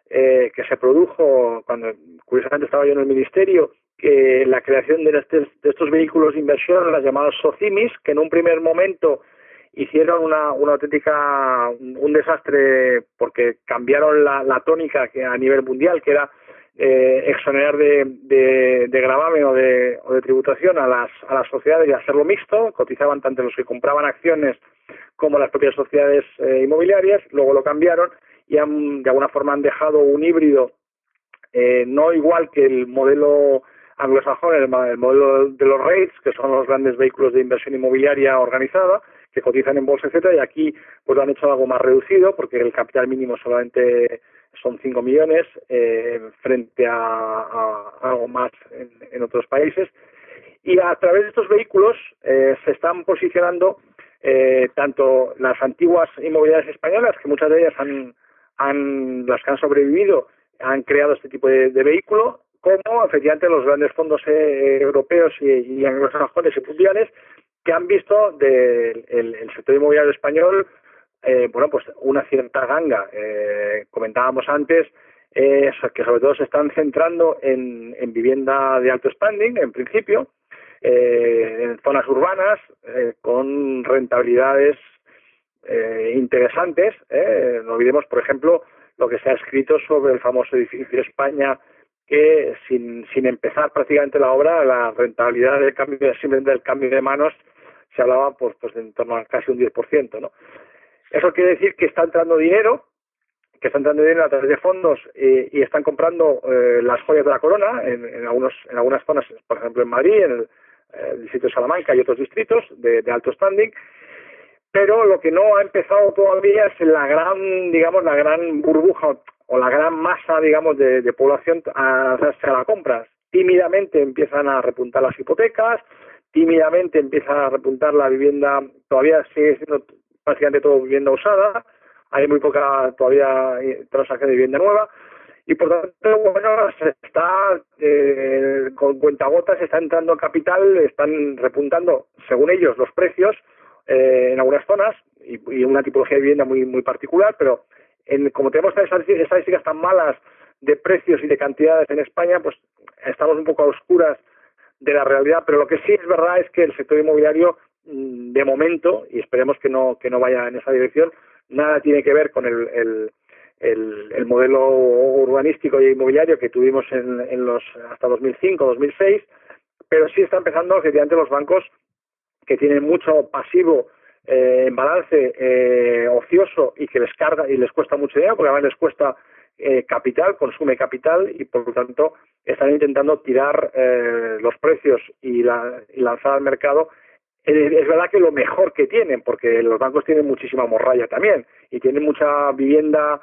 que se produjo cuando curiosamente estaba yo en el Ministerio, que la creación de estos vehículos de inversión, las llamadas SOCIMIs, que en un primer momento hicieron una auténtica un desastre, porque cambiaron la tónica que a nivel mundial, que era exonerar de gravamen o de tributación a las sociedades y hacerlo mixto. Cotizaban tanto los que compraban acciones como las propias sociedades inmobiliarias. Luego lo cambiaron y de alguna forma han dejado un híbrido, no igual que el modelo anglosajón, el modelo de los REITs, que son los grandes vehículos de inversión inmobiliaria organizada, que cotizan en bolsa, etcétera, y aquí pues lo han hecho algo más reducido, porque el capital mínimo solamente son 5 millones frente a algo más en otros países. Y a través de estos vehículos se están posicionando tanto las antiguas inmobiliarias españolas, que muchas de ellas las que han sobrevivido, han creado este tipo de vehículo, como efectivamente los grandes fondos europeos y anglosajones y mundiales, que han visto el sector inmobiliario español pues una cierta ganga. Comentábamos antes que sobre todo se están centrando en vivienda de alto standing, en principio, en zonas urbanas, con rentabilidades interesantes. No olvidemos, por ejemplo, lo que se ha escrito sobre el famoso edificio España, que sin empezar prácticamente la obra, la rentabilidad simplemente del cambio de manos se hablaba pues de en torno a casi un 10%, ¿no? Eso quiere decir que está entrando dinero a través de fondos y están comprando las joyas de la corona en algunas zonas, por ejemplo en Madrid, en el distrito de Salamanca y otros distritos de alto standing. Pero lo que no ha empezado todavía es la gran burbuja o la gran masa, digamos, de población a hacerse a la compra. Tímidamente empiezan a repuntar las hipotecas, tímidamente empieza a repuntar la vivienda, todavía sigue siendo prácticamente todo vivienda usada, hay muy poca todavía transacción de vivienda nueva, y por tanto, bueno, se está con cuentagotas, está entrando capital, están repuntando, según ellos, los precios en algunas zonas, y una tipología de vivienda muy, muy particular, pero como tenemos estadísticas tan malas de precios y de cantidades en España, pues estamos un poco a oscuras de la realidad, pero lo que sí es verdad es que el sector inmobiliario, de momento, y esperemos que no vaya en esa dirección, nada tiene que ver con el modelo urbanístico y inmobiliario que tuvimos en los hasta 2005, 2006, pero sí está empezando efectivamente los bancos, que tienen mucho pasivo en balance ocioso y que les carga y les cuesta mucho dinero, porque además les cuesta capital, consume capital, y por lo tanto están intentando tirar los precios y lanzar al mercado. Es verdad que lo mejor que tienen, porque los bancos tienen muchísima morralla también y tienen mucha vivienda,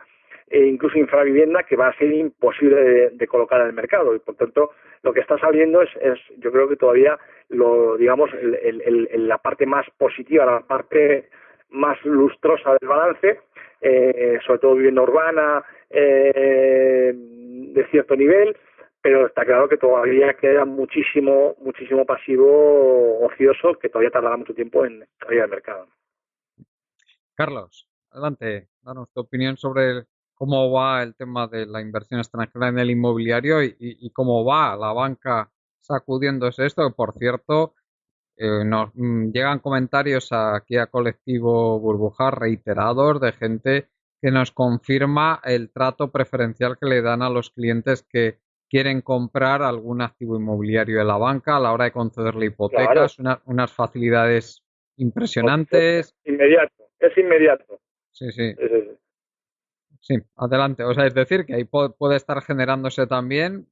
incluso infravivienda, que va a ser imposible de colocar en el mercado, y por tanto lo que está saliendo es yo creo que todavía la parte más positiva, la parte más lustrosa del balance, sobre todo vivienda urbana de cierto nivel, pero está claro que todavía queda muchísimo pasivo ocioso que todavía tardará mucho tiempo en salir al mercado. Carlos, adelante, danos tu opinión sobre cómo va el tema de la inversión extranjera en el inmobiliario y cómo va la banca sacudiéndose esto. Por cierto, nos llegan comentarios aquí a Colectivo Burbuja reiterados de gente que nos confirma el trato preferencial que le dan a los clientes que quieren comprar algún activo inmobiliario de la banca a la hora de concederle hipotecas, claro. Unas facilidades impresionantes. Es inmediato. Sí. Sí, adelante. O sea, es decir, que ahí puede estar generándose también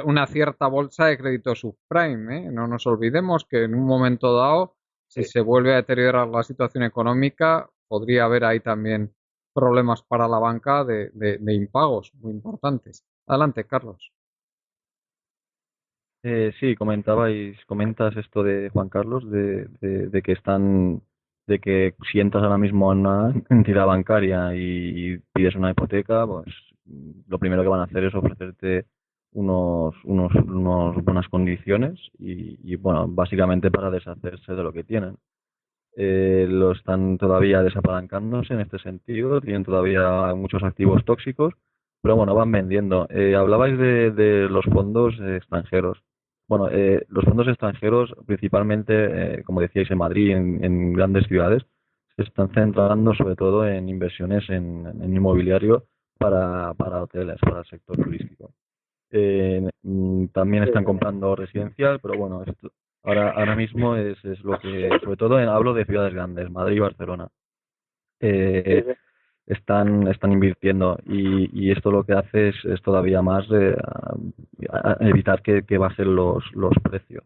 una cierta bolsa de crédito subprime, ¿eh? No nos olvidemos que en un momento dado, si se vuelve a deteriorar la situación económica, podría haber ahí también problemas para la banca de impagos muy importantes. Adelante, Carlos. Sí, comentas esto de Juan Carlos, de que si entras ahora mismo en una entidad bancaria y pides una hipoteca, pues lo primero que van a hacer es ofrecerte unas buenas condiciones y bueno, básicamente para deshacerse de lo que tienen. Lo están todavía desapalancándose en este sentido, tienen todavía muchos activos tóxicos, pero bueno, van vendiendo. Hablabais de los fondos extranjeros. Bueno, los fondos extranjeros, principalmente, como decíais, en Madrid, en grandes ciudades, se están centrando sobre todo en inversiones en inmobiliario para hoteles, para el sector turístico. También están comprando residencial, pero bueno, ahora mismo es lo que, sobre todo hablo de ciudades grandes, Madrid y Barcelona. Están invirtiendo y esto lo que hace es todavía más evitar que bajen los precios.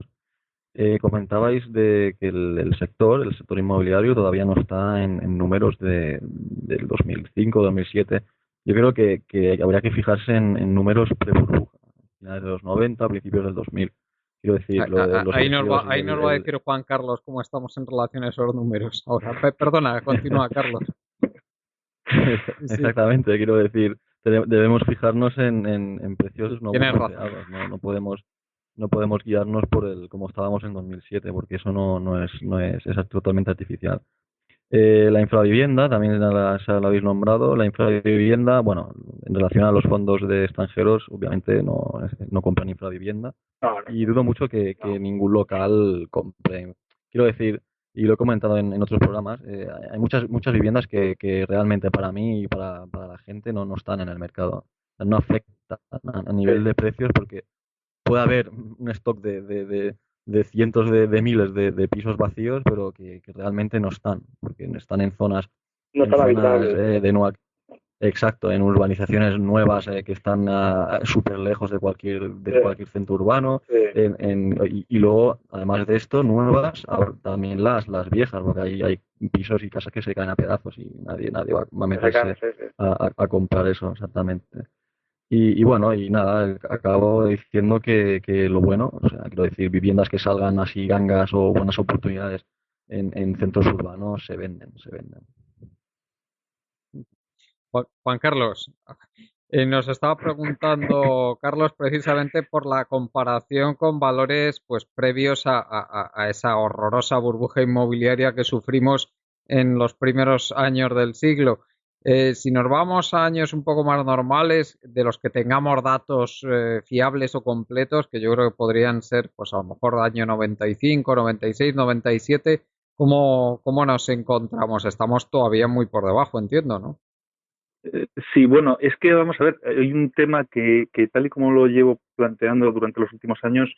Comentabais de que el sector inmobiliario todavía no está en números del 2005, 2007. Yo creo que habría que fijarse en números pre-burbuja, finales de los 90, principios del 2000. Quiero decir, los precios y Ahí nos va a decir Juan Carlos cómo estamos en relación a esos números. Ahora, perdona, continúa, Carlos. Sí, Exactamente, quiero decir, debemos fijarnos en precios no tienes razón. buceados, no podemos guiarnos por el como estábamos en 2007, porque eso es totalmente artificial. La infravivienda, también la habéis nombrado. La infravivienda, bueno, en relación a los fondos de extranjeros, obviamente no compran infravivienda No, y dudo mucho que ningún local compre. Quiero decir, y lo he comentado en otros programas, hay muchas viviendas que realmente para mí y para la gente no están en el mercado. O sea, no afectan a nivel de precios porque puede haber un stock de cientos de miles de pisos vacíos, pero que realmente no están, porque están no en están zonas habitables. de nueva, exacto, en urbanizaciones nuevas que están súper lejos de cualquier centro urbano, y luego, además de esto, nuevas, también las viejas, porque hay pisos y casas que se caen a pedazos y nadie va a meterse a comprar eso, exactamente. Y bueno, y nada, acabo diciendo que lo bueno, o sea, quiero decir, viviendas que salgan así gangas o buenas oportunidades en centros urbanos se venden. Juan Carlos, nos estaba preguntando Carlos precisamente por la comparación con valores pues previos a esa horrorosa burbuja inmobiliaria que sufrimos en los primeros años del siglo. Si nos vamos a años un poco más normales, de los que tengamos datos fiables o completos, que yo creo que podrían ser, pues a lo mejor año 95, 96, 97, ¿cómo nos encontramos? Estamos todavía muy por debajo, entiendo, ¿no? Sí, bueno, es que vamos a ver, hay un tema que tal y como lo llevo planteando durante los últimos años,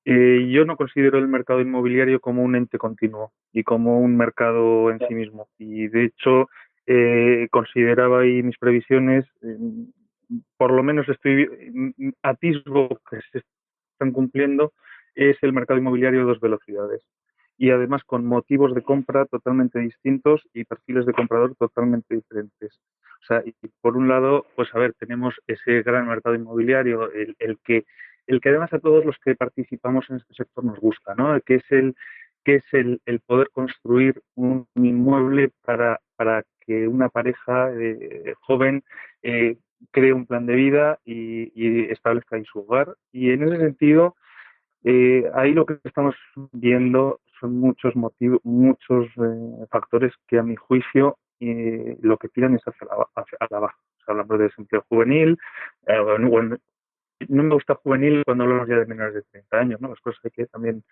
yo no considero el mercado inmobiliario como un ente continuo y como un mercado en sí mismo. Y de hecho, consideraba ahí mis previsiones, por lo menos atisbo que se están cumpliendo, es el mercado inmobiliario de dos velocidades. Y además con motivos de compra totalmente distintos y perfiles de comprador totalmente diferentes. O sea, y por un lado, pues a ver, tenemos ese gran mercado inmobiliario, el que además a todos los que participamos en este sector nos gusta, ¿no? Que es el poder construir un inmueble para que una pareja joven cree un plan de vida y establezca ahí su hogar. Y en ese sentido, ahí lo que estamos viendo son muchos motivos, muchos factores que a mi juicio lo que tiran es hacia la baja. O sea, hablamos de desempleo juvenil, bueno, no me gusta juvenil cuando hablamos ya de menores de 30 años, ¿no? Las cosas hay que también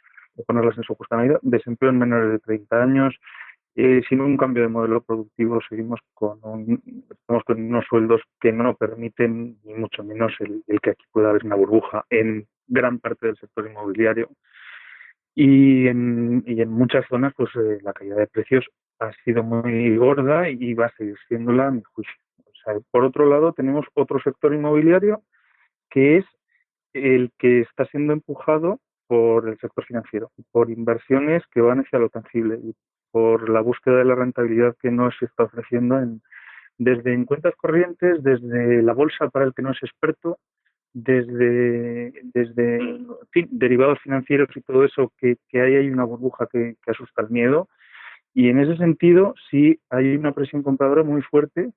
ponerlas en su justa medida. Desempleo en menores de 30 años, sin un cambio de modelo productivo estamos con unos sueldos que no nos permiten ni mucho menos el que aquí pueda haber una burbuja en gran parte del sector inmobiliario y en muchas zonas pues la caída de precios ha sido muy gorda y va a seguir siéndola a mi juicio. O sea, por otro lado tenemos otro sector inmobiliario que es el que está siendo empujado por el sector financiero, por inversiones que van hacia lo tangible y por la búsqueda de la rentabilidad que no se está ofreciendo desde en cuentas corrientes, desde la bolsa para el que no es experto, desde en fin, derivados financieros y todo eso, que ahí hay una burbuja que asusta el miedo. Y en ese sentido, sí hay una presión compradora muy fuerte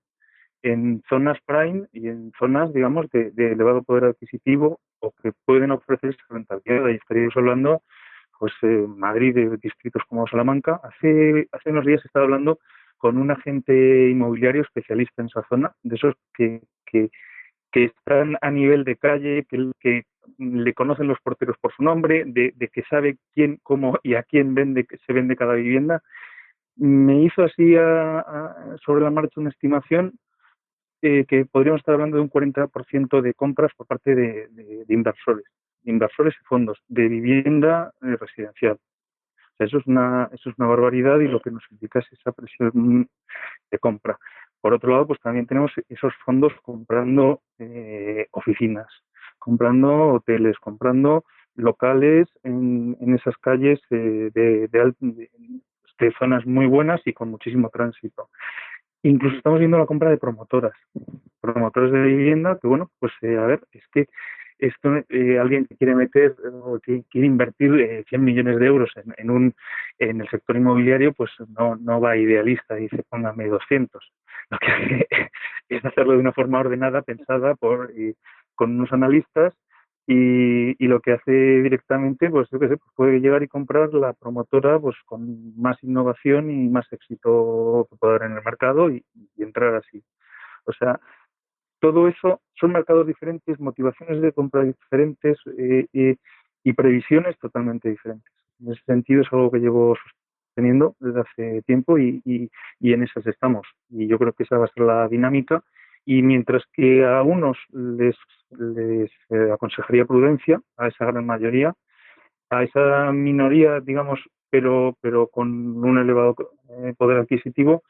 en zonas prime y en zonas, digamos, de elevado poder adquisitivo o que pueden ofrecer esa rentabilidad. Ahí estaríamos hablando, pues, Madrid, de distritos como Salamanca. Hace unos días estaba hablando con un agente inmobiliario especialista en esa zona, de esos que están a nivel de calle, que le conocen los porteros por su nombre, de que sabe quién, cómo y a quién se vende cada vivienda. Me hizo así sobre la marcha una estimación que podríamos estar hablando de un 40% de compras por parte de inversores y fondos de vivienda residencial. O sea, eso es una barbaridad y lo que nos indica es esa presión de compra. Por otro lado, pues también tenemos esos fondos comprando oficinas, comprando hoteles, comprando locales en esas calles de zonas muy buenas y con muchísimo tránsito. Incluso estamos viendo la compra de promotoras de vivienda, que bueno, pues a ver, es que esto alguien que quiere meter o que quiere invertir 100 millones de euros en el sector inmobiliario, pues no va idealista y dice póngame 200. Lo que hace es hacerlo de una forma ordenada, pensada con unos analistas, y lo que hace directamente, pues yo qué sé, pues puede llegar y comprar la promotora pues con más innovación y más éxito que pueda haber en el mercado y entrar así. O sea, todo eso son mercados diferentes, motivaciones de compra diferentes y previsiones totalmente diferentes. En ese sentido es algo que llevo sosteniendo desde hace tiempo y en esas estamos. Y yo creo que esa va a ser la dinámica. Y mientras que a unos les aconsejaría prudencia, a esa gran mayoría, a esa minoría, digamos, pero con un elevado poder adquisitivo,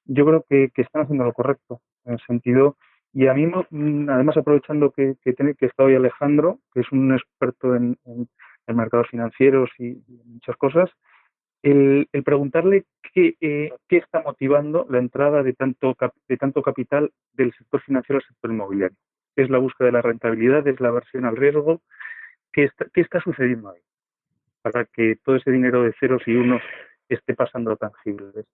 yo creo que están haciendo lo correcto en el sentido. Y a mí, además, aprovechando que está hoy Alejandro, que es un experto en mercados financieros y muchas cosas, el preguntarle qué está motivando la entrada de tanto capital del sector financiero al sector inmobiliario. ¿Es la búsqueda de la rentabilidad? ¿Es la aversión al riesgo? ¿Qué está sucediendo ahí para que todo ese dinero de ceros y unos esté pasando a tangibles?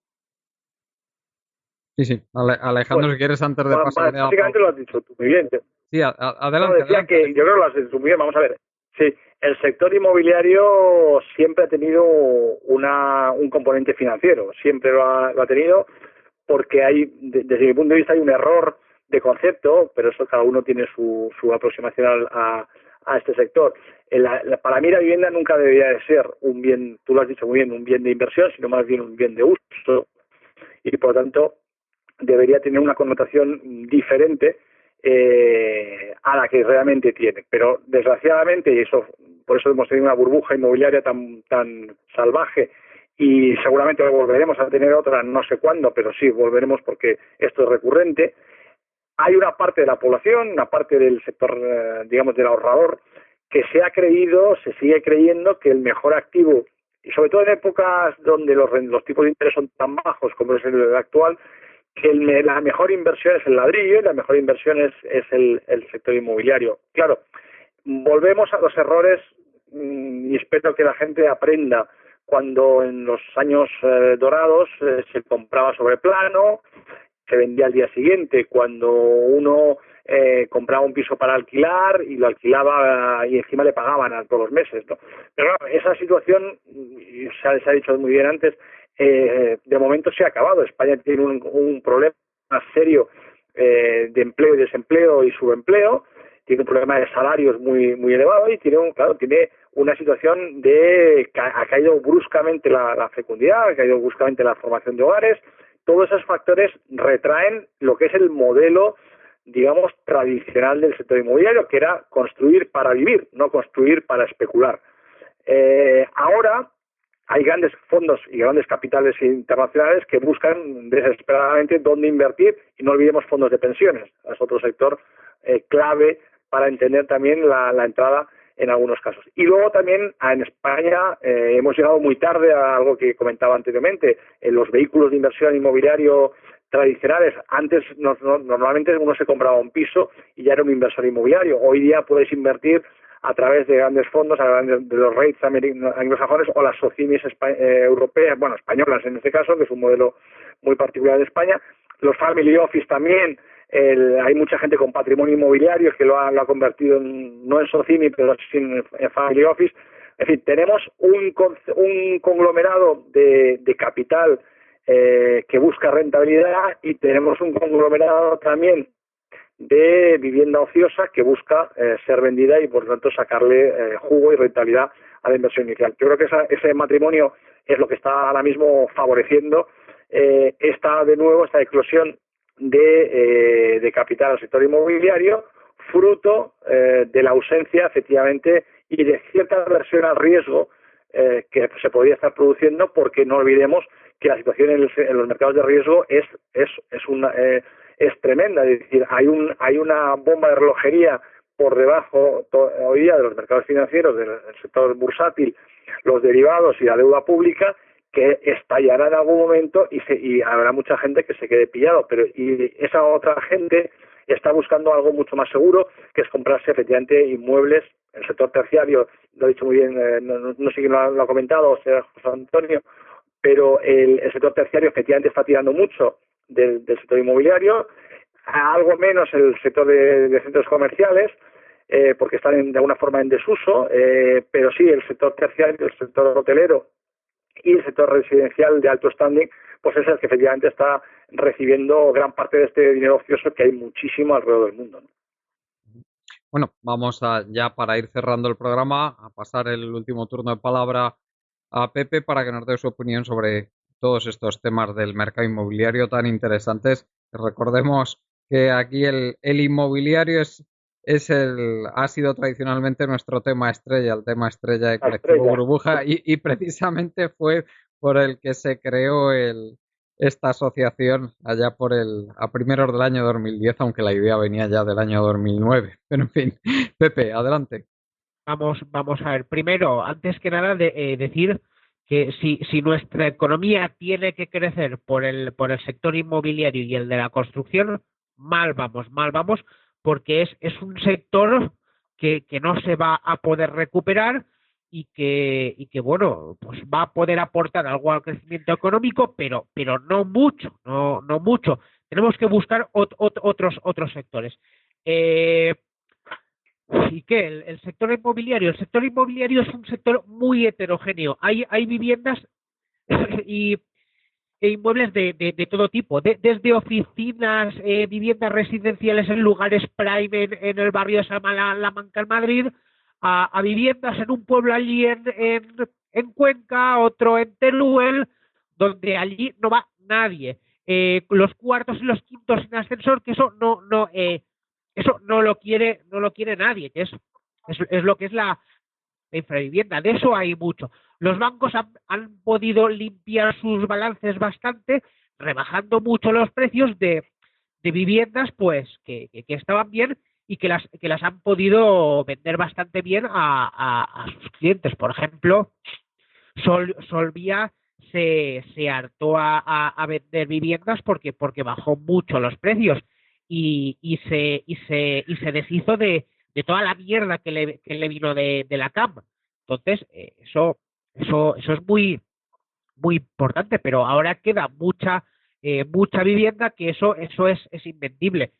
Sí. Alejandro, si quieres, antes de pasar a... Básicamente lo has dicho tú muy bien. Sí, adelante. Decía adelante. que yo creo que lo has dicho muy bien. Vamos a ver. Sí, el sector inmobiliario siempre ha tenido un componente financiero. Siempre lo ha tenido porque desde mi punto de vista, hay un error de concepto, pero eso cada uno tiene su aproximación a este sector. Para mí la vivienda nunca debería de ser un bien, tú lo has dicho muy bien, un bien de inversión, sino más bien un bien de uso. Y por lo tanto debería tener una connotación diferente a la que realmente tiene. Pero desgraciadamente, y por eso hemos tenido una burbuja inmobiliaria tan salvaje, y seguramente volveremos a tener otra, no sé cuándo, pero sí volveremos porque esto es recurrente. Hay una parte de la población, una parte del sector, digamos, del ahorrador, que se sigue creyendo que el mejor activo, y sobre todo en épocas donde los tipos de interés son tan bajos como es el actual, que la mejor inversión es el ladrillo y la mejor inversión es el sector inmobiliario. Claro, volvemos a los errores y espero que la gente aprenda. Cuando en los años dorados se compraba sobre plano, se vendía al día siguiente. Cuando uno compraba un piso para alquilar y lo alquilaba y encima le pagaban a todos los meses, ¿no? Pero claro, esa situación, se ha dicho muy bien antes, de momento se ha acabado. España tiene un problema serio de empleo y desempleo y subempleo, tiene un problema de salarios muy elevado y tiene una situación ha caído bruscamente la fecundidad, ha caído bruscamente la formación de hogares. Todos esos factores retraen lo que es el modelo, digamos, tradicional del sector inmobiliario, que era construir para vivir, no construir para especular. Ahora hay grandes fondos y grandes capitales internacionales que buscan desesperadamente dónde invertir, y no olvidemos fondos de pensiones, es otro sector clave para entender también la entrada en algunos casos. Y luego también en España hemos llegado muy tarde a algo que comentaba anteriormente, en los vehículos de inversión inmobiliario tradicionales. Antes normalmente uno se compraba un piso y ya era un inversor inmobiliario. Hoy día puedes invertir a través de grandes fondos, a través de los REITs anglosajones o las SOCIMIs europeas, bueno, españolas en este caso, que es un modelo muy particular de España. Los family office también. Hay mucha gente con patrimonio inmobiliario que lo ha convertido no en SOCIMI, pero sí en family office. En fin, tenemos un conglomerado de capital que busca rentabilidad, y tenemos un conglomerado también de vivienda ociosa que busca ser vendida y por lo tanto sacarle jugo y rentabilidad a la inversión inicial. Yo creo que ese matrimonio es lo que está ahora mismo favoreciendo esta eclosión de capital al sector inmobiliario, fruto de la ausencia, efectivamente, y de cierta aversión al riesgo que se podría estar produciendo, porque no olvidemos que la situación en los mercados de riesgo es tremenda. Es decir, hay una bomba de relojería por debajo hoy día de los mercados financieros, del sector bursátil, los derivados y la deuda pública, que estallará en algún momento y habrá mucha gente que se quede pillado, pero y esa otra gente está buscando algo mucho más seguro, que es comprarse efectivamente inmuebles. El sector terciario, lo ha dicho muy bien, no sé quién lo ha comentado, o sea, José Antonio, pero el sector terciario efectivamente está tirando mucho del sector inmobiliario, algo menos el sector de centros comerciales, porque están de alguna forma en desuso, pero sí el sector terciario, el sector hotelero y el sector residencial de alto standing, pues es el que efectivamente está recibiendo gran parte de este dinero ocioso, que hay muchísimo alrededor del mundo, ¿no? Bueno, vamos ya para ir cerrando el programa, a pasar el último turno de palabra a Pepe para que nos dé su opinión sobre todos estos temas del mercado inmobiliario tan interesantes. Recordemos que aquí el inmobiliario ha sido tradicionalmente nuestro tema estrella, el tema estrella de Colectivo Burbuja, y precisamente fue por el que se creó esta asociación allá a primeros del año 2010, aunque la idea venía ya del año 2009. Pero en fin, Pepe, adelante. Vamos a ver. Primero, antes que nada, decir que si nuestra economía tiene que crecer por el sector inmobiliario y el de la construcción, mal vamos, porque es un sector que no se va a poder recuperar y que bueno, pues va a poder aportar algo al crecimiento económico, pero no mucho, no mucho. Tenemos que buscar otros sectores. ¿Y qué? El sector inmobiliario. El sector inmobiliario es un sector muy heterogéneo. Hay viviendas y, e inmuebles de todo tipo, desde oficinas, viviendas residenciales en lugares prime en el barrio de Salamanca, en Madrid, a viviendas en un pueblo allí en Cuenca, otro en Teruel, donde allí no va nadie. Los cuartos y los quintos sin ascensor, que eso no lo quiere nadie, que es lo que es la infravivienda. De eso hay mucho. Los bancos han podido limpiar sus balances bastante, rebajando mucho los precios de viviendas pues que estaban bien y que las han podido vender bastante bien a sus clientes. Por ejemplo, Solvia se hartó a vender viviendas porque bajó mucho los precios y se deshizo de toda la mierda que le vino de la CAM. Entonces, eso es muy importante, pero ahora queda mucha vivienda que eso es invendible.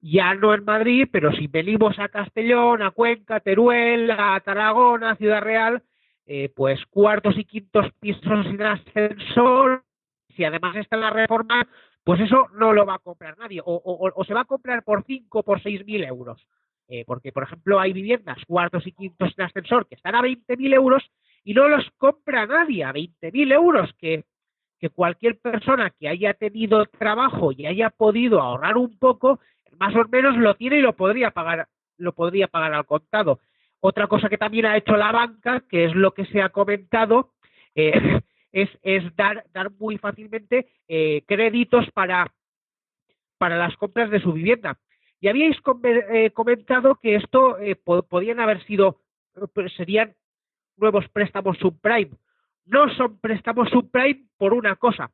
Ya no en Madrid, pero si venimos a Castellón, a Cuenca, Teruel, a Tarragona, a Ciudad Real, pues cuartos y quintos pisos sin ascensor, si además está la reforma, pues eso no lo va a comprar nadie, o se va a comprar por 5 o por 6.000 euros. Porque, por ejemplo, hay viviendas, cuartos y quintos sin ascensor, que están a 20.000 euros y no los compra nadie a 20.000 euros, que cualquier persona que haya tenido trabajo y haya podido ahorrar un poco, más o menos lo tiene y lo podría pagar al contado. Otra cosa que también ha hecho la banca, que es lo que se ha comentado, es dar muy fácilmente créditos para las compras de su vivienda. Y habíais comentado que esto podían haber sido, serían nuevos préstamos subprime. No son préstamos subprime por una cosa,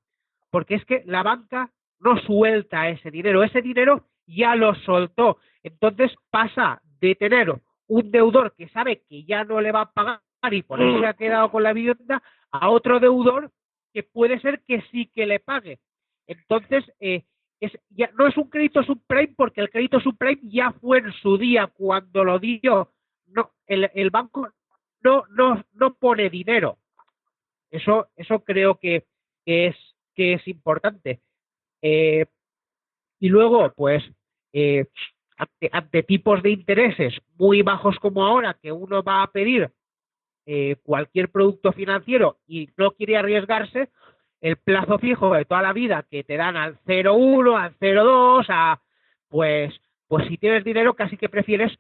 porque es que la banca no suelta ese dinero ya lo soltó. Entonces pasa de tener un deudor que sabe que ya no le va a pagar y por eso se ha quedado con la vivienda, a otro deudor que puede ser que sí que le pague. Entonces, ya no es un crédito subprime porque el crédito subprime ya fue en su día cuando lo dio. No, el banco no pone dinero. Eso creo que es importante. Y luego, pues, ante tipos de intereses muy bajos como ahora, que uno va a pedir cualquier producto financiero y no quiere arriesgarse, el plazo fijo de toda la vida que te dan al 0,1, al 0,2, pues si tienes dinero casi que prefieres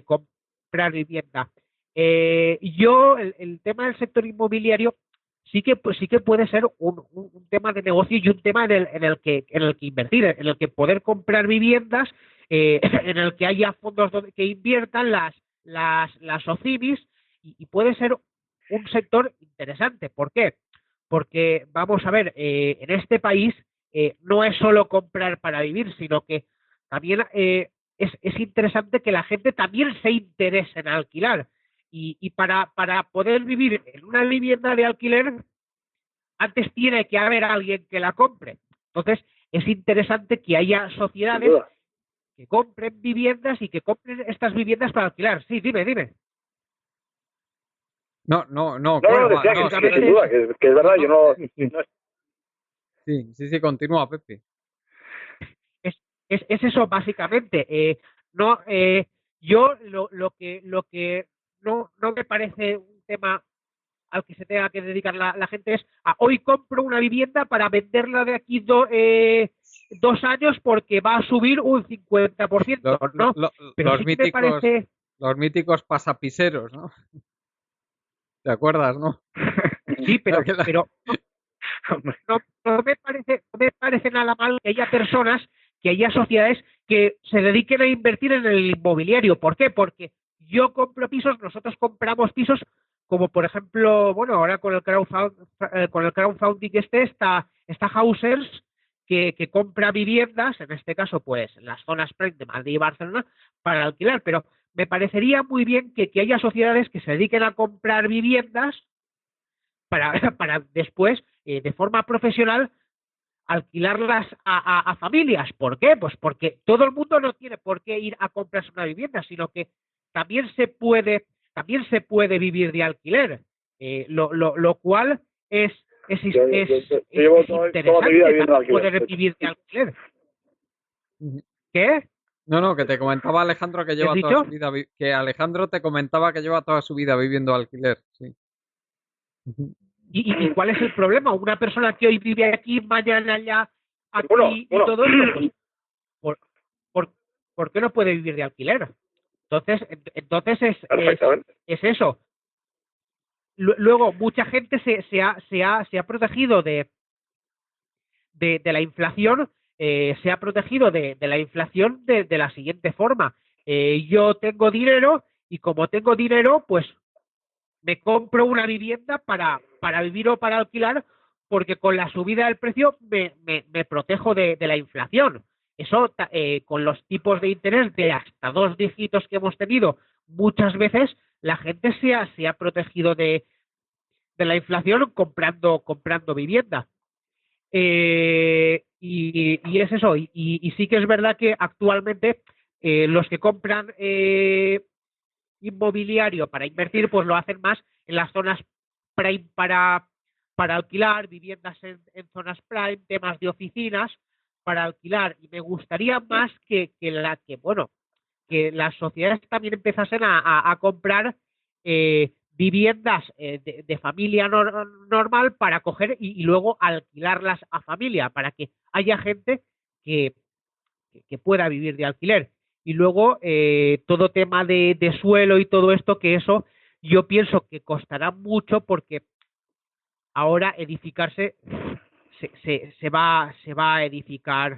comprar vivienda. Yo, el tema del sector inmobiliario sí que puede ser un tema de negocio y un tema en el que invertir, en el que poder comprar viviendas, en el que haya fondos que inviertan las OCIMIS, y puede ser un sector interesante. ¿Por qué? porque vamos a ver, en este país no es solo comprar para vivir, sino que también es interesante que la gente también se interese en alquilar. Y para poder vivir en una vivienda de alquiler, antes tiene que haber alguien que la compre. Entonces, es interesante que haya sin sociedades duda. que compren viviendas y que compren estas viviendas para alquilar. Sí, dime. No, No, Cuerva, decía no, que sin duda, que es verdad, no, yo no, Sí, sí. no sí, continúa, Pepe. Es eso básicamente. No, yo lo que no me parece un tema al que se tenga que dedicar la gente es hoy compro una vivienda para venderla de aquí 2 años porque va a subir un 50%, ¿no? Pero Los sí que me míticos, parece, los míticos pasapiseros, ¿no? ¿Te acuerdas, no? sí, pero, Aquella- pero no me parece nada mal que haya personas, que haya sociedades que se dediquen a invertir en el inmobiliario. ¿Por qué? Porque yo compro pisos, nosotros compramos pisos, como por ejemplo, bueno, ahora con el crowdfunding está Housers, que compra viviendas, en este caso, pues, en las zonas prime de Madrid y Barcelona, para alquilar. Pero me parecería muy bien que haya sociedades que se dediquen a comprar viviendas para después, de forma profesional, alquilarlas a familias. ¿Por qué? Pues porque todo el mundo no tiene por qué ir a comprarse una vivienda, sino que también se puede vivir de alquiler, lo cual es, es, yo, es, yo, yo, yo es, llevo es toda mi vida interesante viviendo en también alquiler, de poder hecho. vivir de alquiler. ¿Qué? No, que te comentaba Alejandro que ¿Qué has lleva toda dicho? su vida, que Alejandro te comentaba que lleva toda su vida viviendo alquiler, sí. ¿Y cuál es el problema? Una persona que hoy vive aquí, mañana allá, Uno, aquí y uno. todo esto, pues, ¿por, por, ¿por qué no puede vivir de alquiler? Entonces Perfectamente. es eso. Luego, mucha gente se ha protegido de la inflación, se ha protegido de la inflación de la siguiente forma. Yo tengo dinero y como tengo dinero, pues me compro una vivienda para vivir o para alquilar, porque con la subida del precio me protejo de la inflación. Eso, con los tipos de interés de hasta 2 dígitos que hemos tenido, muchas veces la gente se ha protegido de la inflación comprando vivienda. Y es eso, y sí que es verdad que actualmente los que compran inmobiliario para invertir, pues lo hacen más en las zonas prime para alquilar, viviendas en zonas prime, temas de oficinas para alquilar. Y me gustaría más que las sociedades también empezasen a comprar viviendas de familia normal para coger y luego alquilarlas a familia, para que haya gente que, que pueda vivir de alquiler. Y luego todo tema de suelo y todo esto, que eso yo pienso que costará mucho, porque ahora edificarse se va a edificar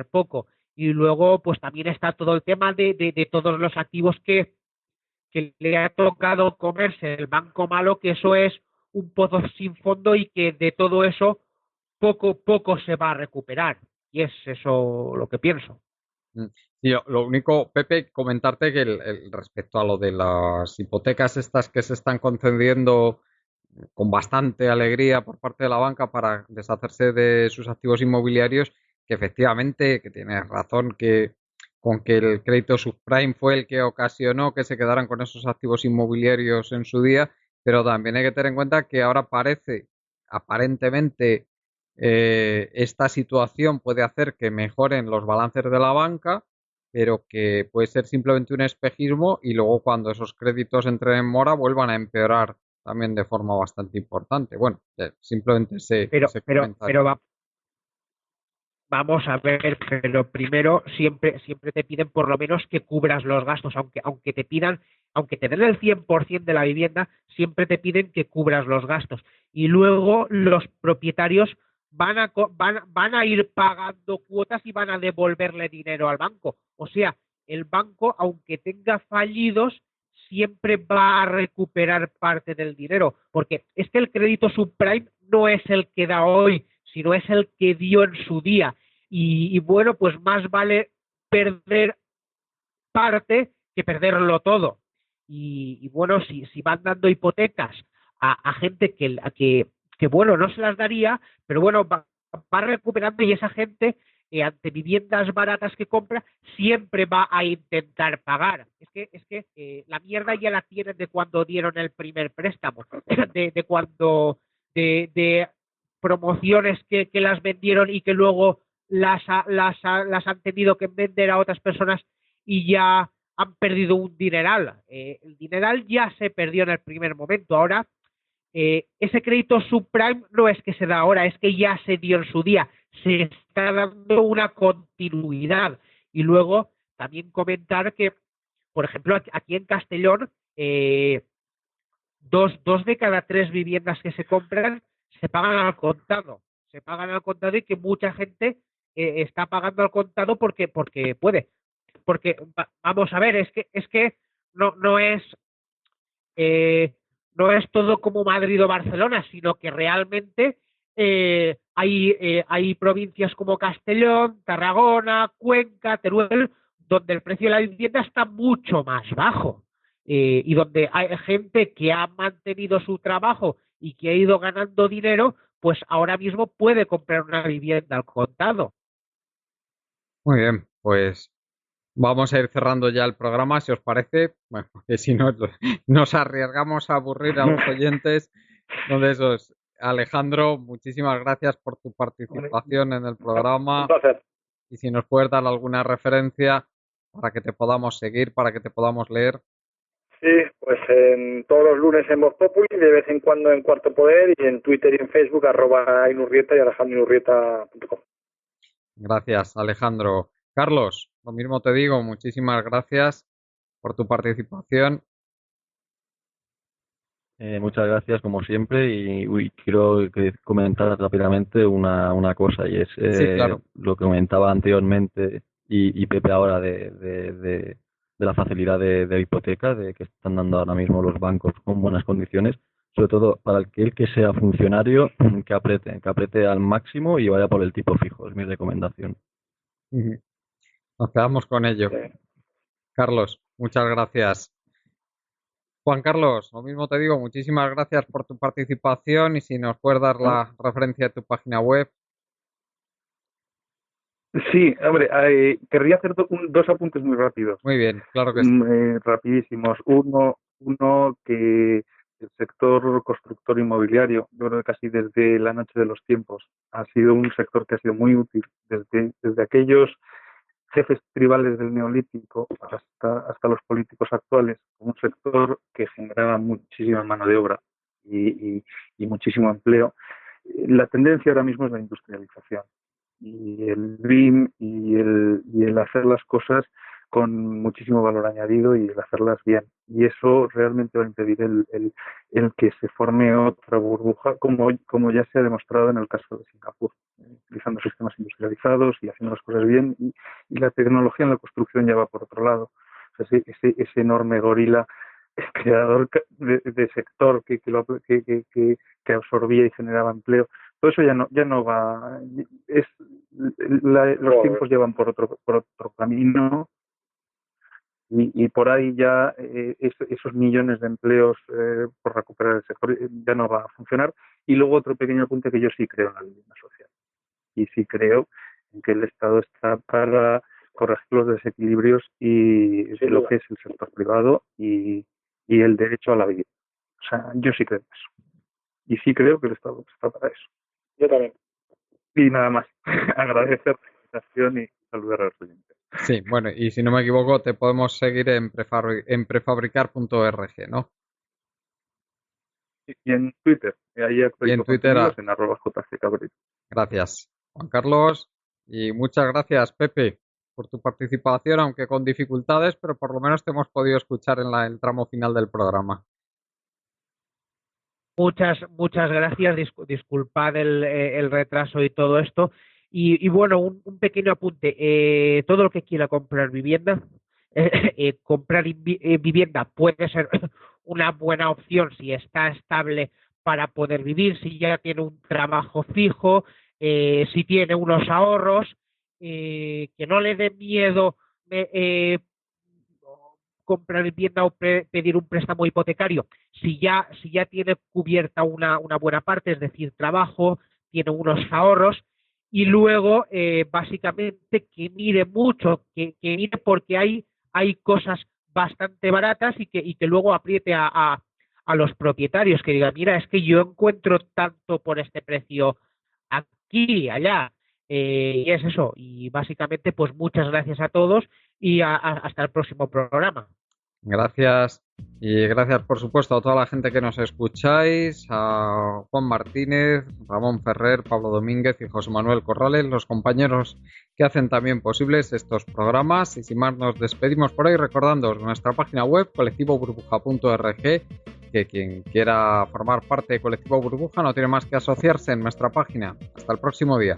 poco. Y luego pues también está todo el tema de todos los activos que le ha tocado comerse el banco malo, que eso es un pozo sin fondo y que de todo eso poco se va a recuperar. Y es eso lo que pienso. Mm. Sí, lo único, Pepe, comentarte que respecto a lo de las hipotecas estas que se están concediendo con bastante alegría por parte de la banca para deshacerse de sus activos inmobiliarios, que efectivamente, que tienes razón, que con que el crédito subprime fue el que ocasionó que se quedaran con esos activos inmobiliarios en su día, pero también hay que tener en cuenta que ahora parece, aparentemente, esta situación puede hacer que mejoren los balances de la banca, pero que puede ser simplemente un espejismo y luego cuando esos créditos entren en mora vuelvan a empeorar también de forma bastante importante. Bueno, simplemente Pero, ese pero, comentario. pero vamos a ver, pero primero siempre te piden por lo menos que cubras los gastos, aunque te den el 100% de la vivienda, siempre te piden que cubras los gastos. Y luego los propietarios van a ir pagando cuotas y van a devolverle dinero al banco. O sea, el banco, aunque tenga fallidos, siempre va a recuperar parte del dinero, porque es que el crédito subprime no es el que da hoy, sino es el que dio en su día. Y bueno, pues más vale perder parte que perderlo todo. Y bueno, si van dando hipotecas a gente que, bueno, no se las daría, pero bueno, va recuperando y esa gente, ante viviendas baratas que compra, siempre va a intentar pagar. Es que la mierda ya la tienen de cuando dieron el primer préstamo, de cuando, de promociones que las vendieron y que luego las han tenido que vender a otras personas y ya han perdido un dineral. El dineral ya se perdió en el primer momento. Ahora, ese crédito subprime no es que se da ahora, es que ya se dio en su día. Se está dando una continuidad. Y luego también comentar que, por ejemplo, aquí en Castellón, dos de cada tres viviendas que se compran se pagan al contado. Se pagan al contado y que mucha gente está pagando al contado porque puede. Porque vamos a ver, es que no es no es todo como Madrid o Barcelona, sino que realmente hay provincias como Castellón, Tarragona, Cuenca, Teruel, donde el precio de la vivienda está mucho más bajo, y donde hay gente que ha mantenido su trabajo y que ha ido ganando dinero, pues ahora mismo puede comprar una vivienda al contado. Muy bien, pues vamos a ir cerrando ya el programa, si os parece. Bueno, que si no, nos arriesgamos a aburrir a los oyentes. Entonces, Alejandro, muchísimas gracias por tu participación en el programa. Un placer. Y si nos puedes dar alguna referencia para que te podamos seguir, para que te podamos leer. Sí, pues todos los lunes en Voz Populi, de vez en cuando en Cuarto Poder y en Twitter y en Facebook @inurrieta y alejandroinurrieta.com. Gracias, Alejandro. Carlos, lo mismo te digo, muchísimas gracias por tu participación. Muchas gracias, como siempre, y quiero comentar rápidamente una cosa, y es Sí, claro. lo que comentaba anteriormente y Pepe ahora de la facilidad de hipoteca de que están dando ahora mismo los bancos con buenas condiciones, sobre todo para el que sea funcionario, que apriete al máximo y vaya por el tipo fijo, es mi recomendación. Nos quedamos con ello. Carlos, muchas gracias. Juan Carlos, lo mismo te digo, muchísimas gracias por tu participación y si nos puedes dar la referencia de tu página web. Sí, hombre, querría hacer dos apuntes muy rápidos. Muy bien, claro que sí. Rapidísimos. Uno que el sector constructor inmobiliario, yo creo que casi desde la noche de los tiempos, ha sido un sector que ha sido muy útil desde aquellos jefes tribales del Neolítico hasta los políticos actuales, un sector que generaba muchísima mano de obra y muchísimo empleo. La tendencia ahora mismo es la industrialización y el BIM y el hacer las cosas con muchísimo valor añadido y el hacerlas bien. Y eso realmente va a impedir el que se forme otra burbuja, como ya se ha demostrado en el caso de Singapur, utilizando sistemas industrializados y haciendo las cosas bien. Y la tecnología en la construcción ya va por otro lado. O sea, ese enorme gorila, el creador de sector que absorbía y generaba empleo, todo eso ya no va. Los tiempos llevan por otro camino. Y por ahí ya esos millones de empleos por recuperar el sector ya no va a funcionar. Y luego otro pequeño apunte, que yo sí creo en la vivienda social. Y sí creo en que el Estado está para corregir los desequilibrios y lo que es el sector privado y el derecho a la vivienda. O sea, yo sí creo en eso. Y sí creo que el Estado está para eso. Yo también. Y nada más. Agradecer la invitación y saludar a los oyentes. Sí, bueno, y si no me equivoco, te podemos seguir en prefabricar.org, ¿no? Y en Twitter, ahí y en Twitter en @jccabrera. Gracias, Juan Carlos, y muchas gracias, Pepe, por tu participación, aunque con dificultades, pero por lo menos te hemos podido escuchar en el tramo final del programa. Muchas gracias, disculpad el retraso y todo esto. Y bueno, un pequeño apunte. Todo el que quiera comprar vivienda, comprar vivienda puede ser una buena opción si está estable para poder vivir, si ya tiene un trabajo fijo, si tiene unos ahorros, que no le dé miedo comprar vivienda o pedir un préstamo hipotecario, si ya tiene cubierta una buena parte, es decir, trabajo, tiene unos ahorros, y luego básicamente que mire mucho, que mire porque hay cosas bastante baratas y que luego apriete a los propietarios, que digan, mira, es que yo encuentro tanto por este precio aquí y allá. Y es eso. Y básicamente, pues muchas gracias a todos y hasta el próximo programa. Gracias. Y gracias, por supuesto, a toda la gente que nos escucháis, a Juan Martínez, Ramón Ferrer, Pablo Domínguez y José Manuel Corrales, los compañeros que hacen también posibles estos programas. Y sin más, nos despedimos por hoy recordándoos nuestra página web, colectivoburbuja.org, que quien quiera formar parte de Colectivo Burbuja no tiene más que asociarse en nuestra página. Hasta el próximo día.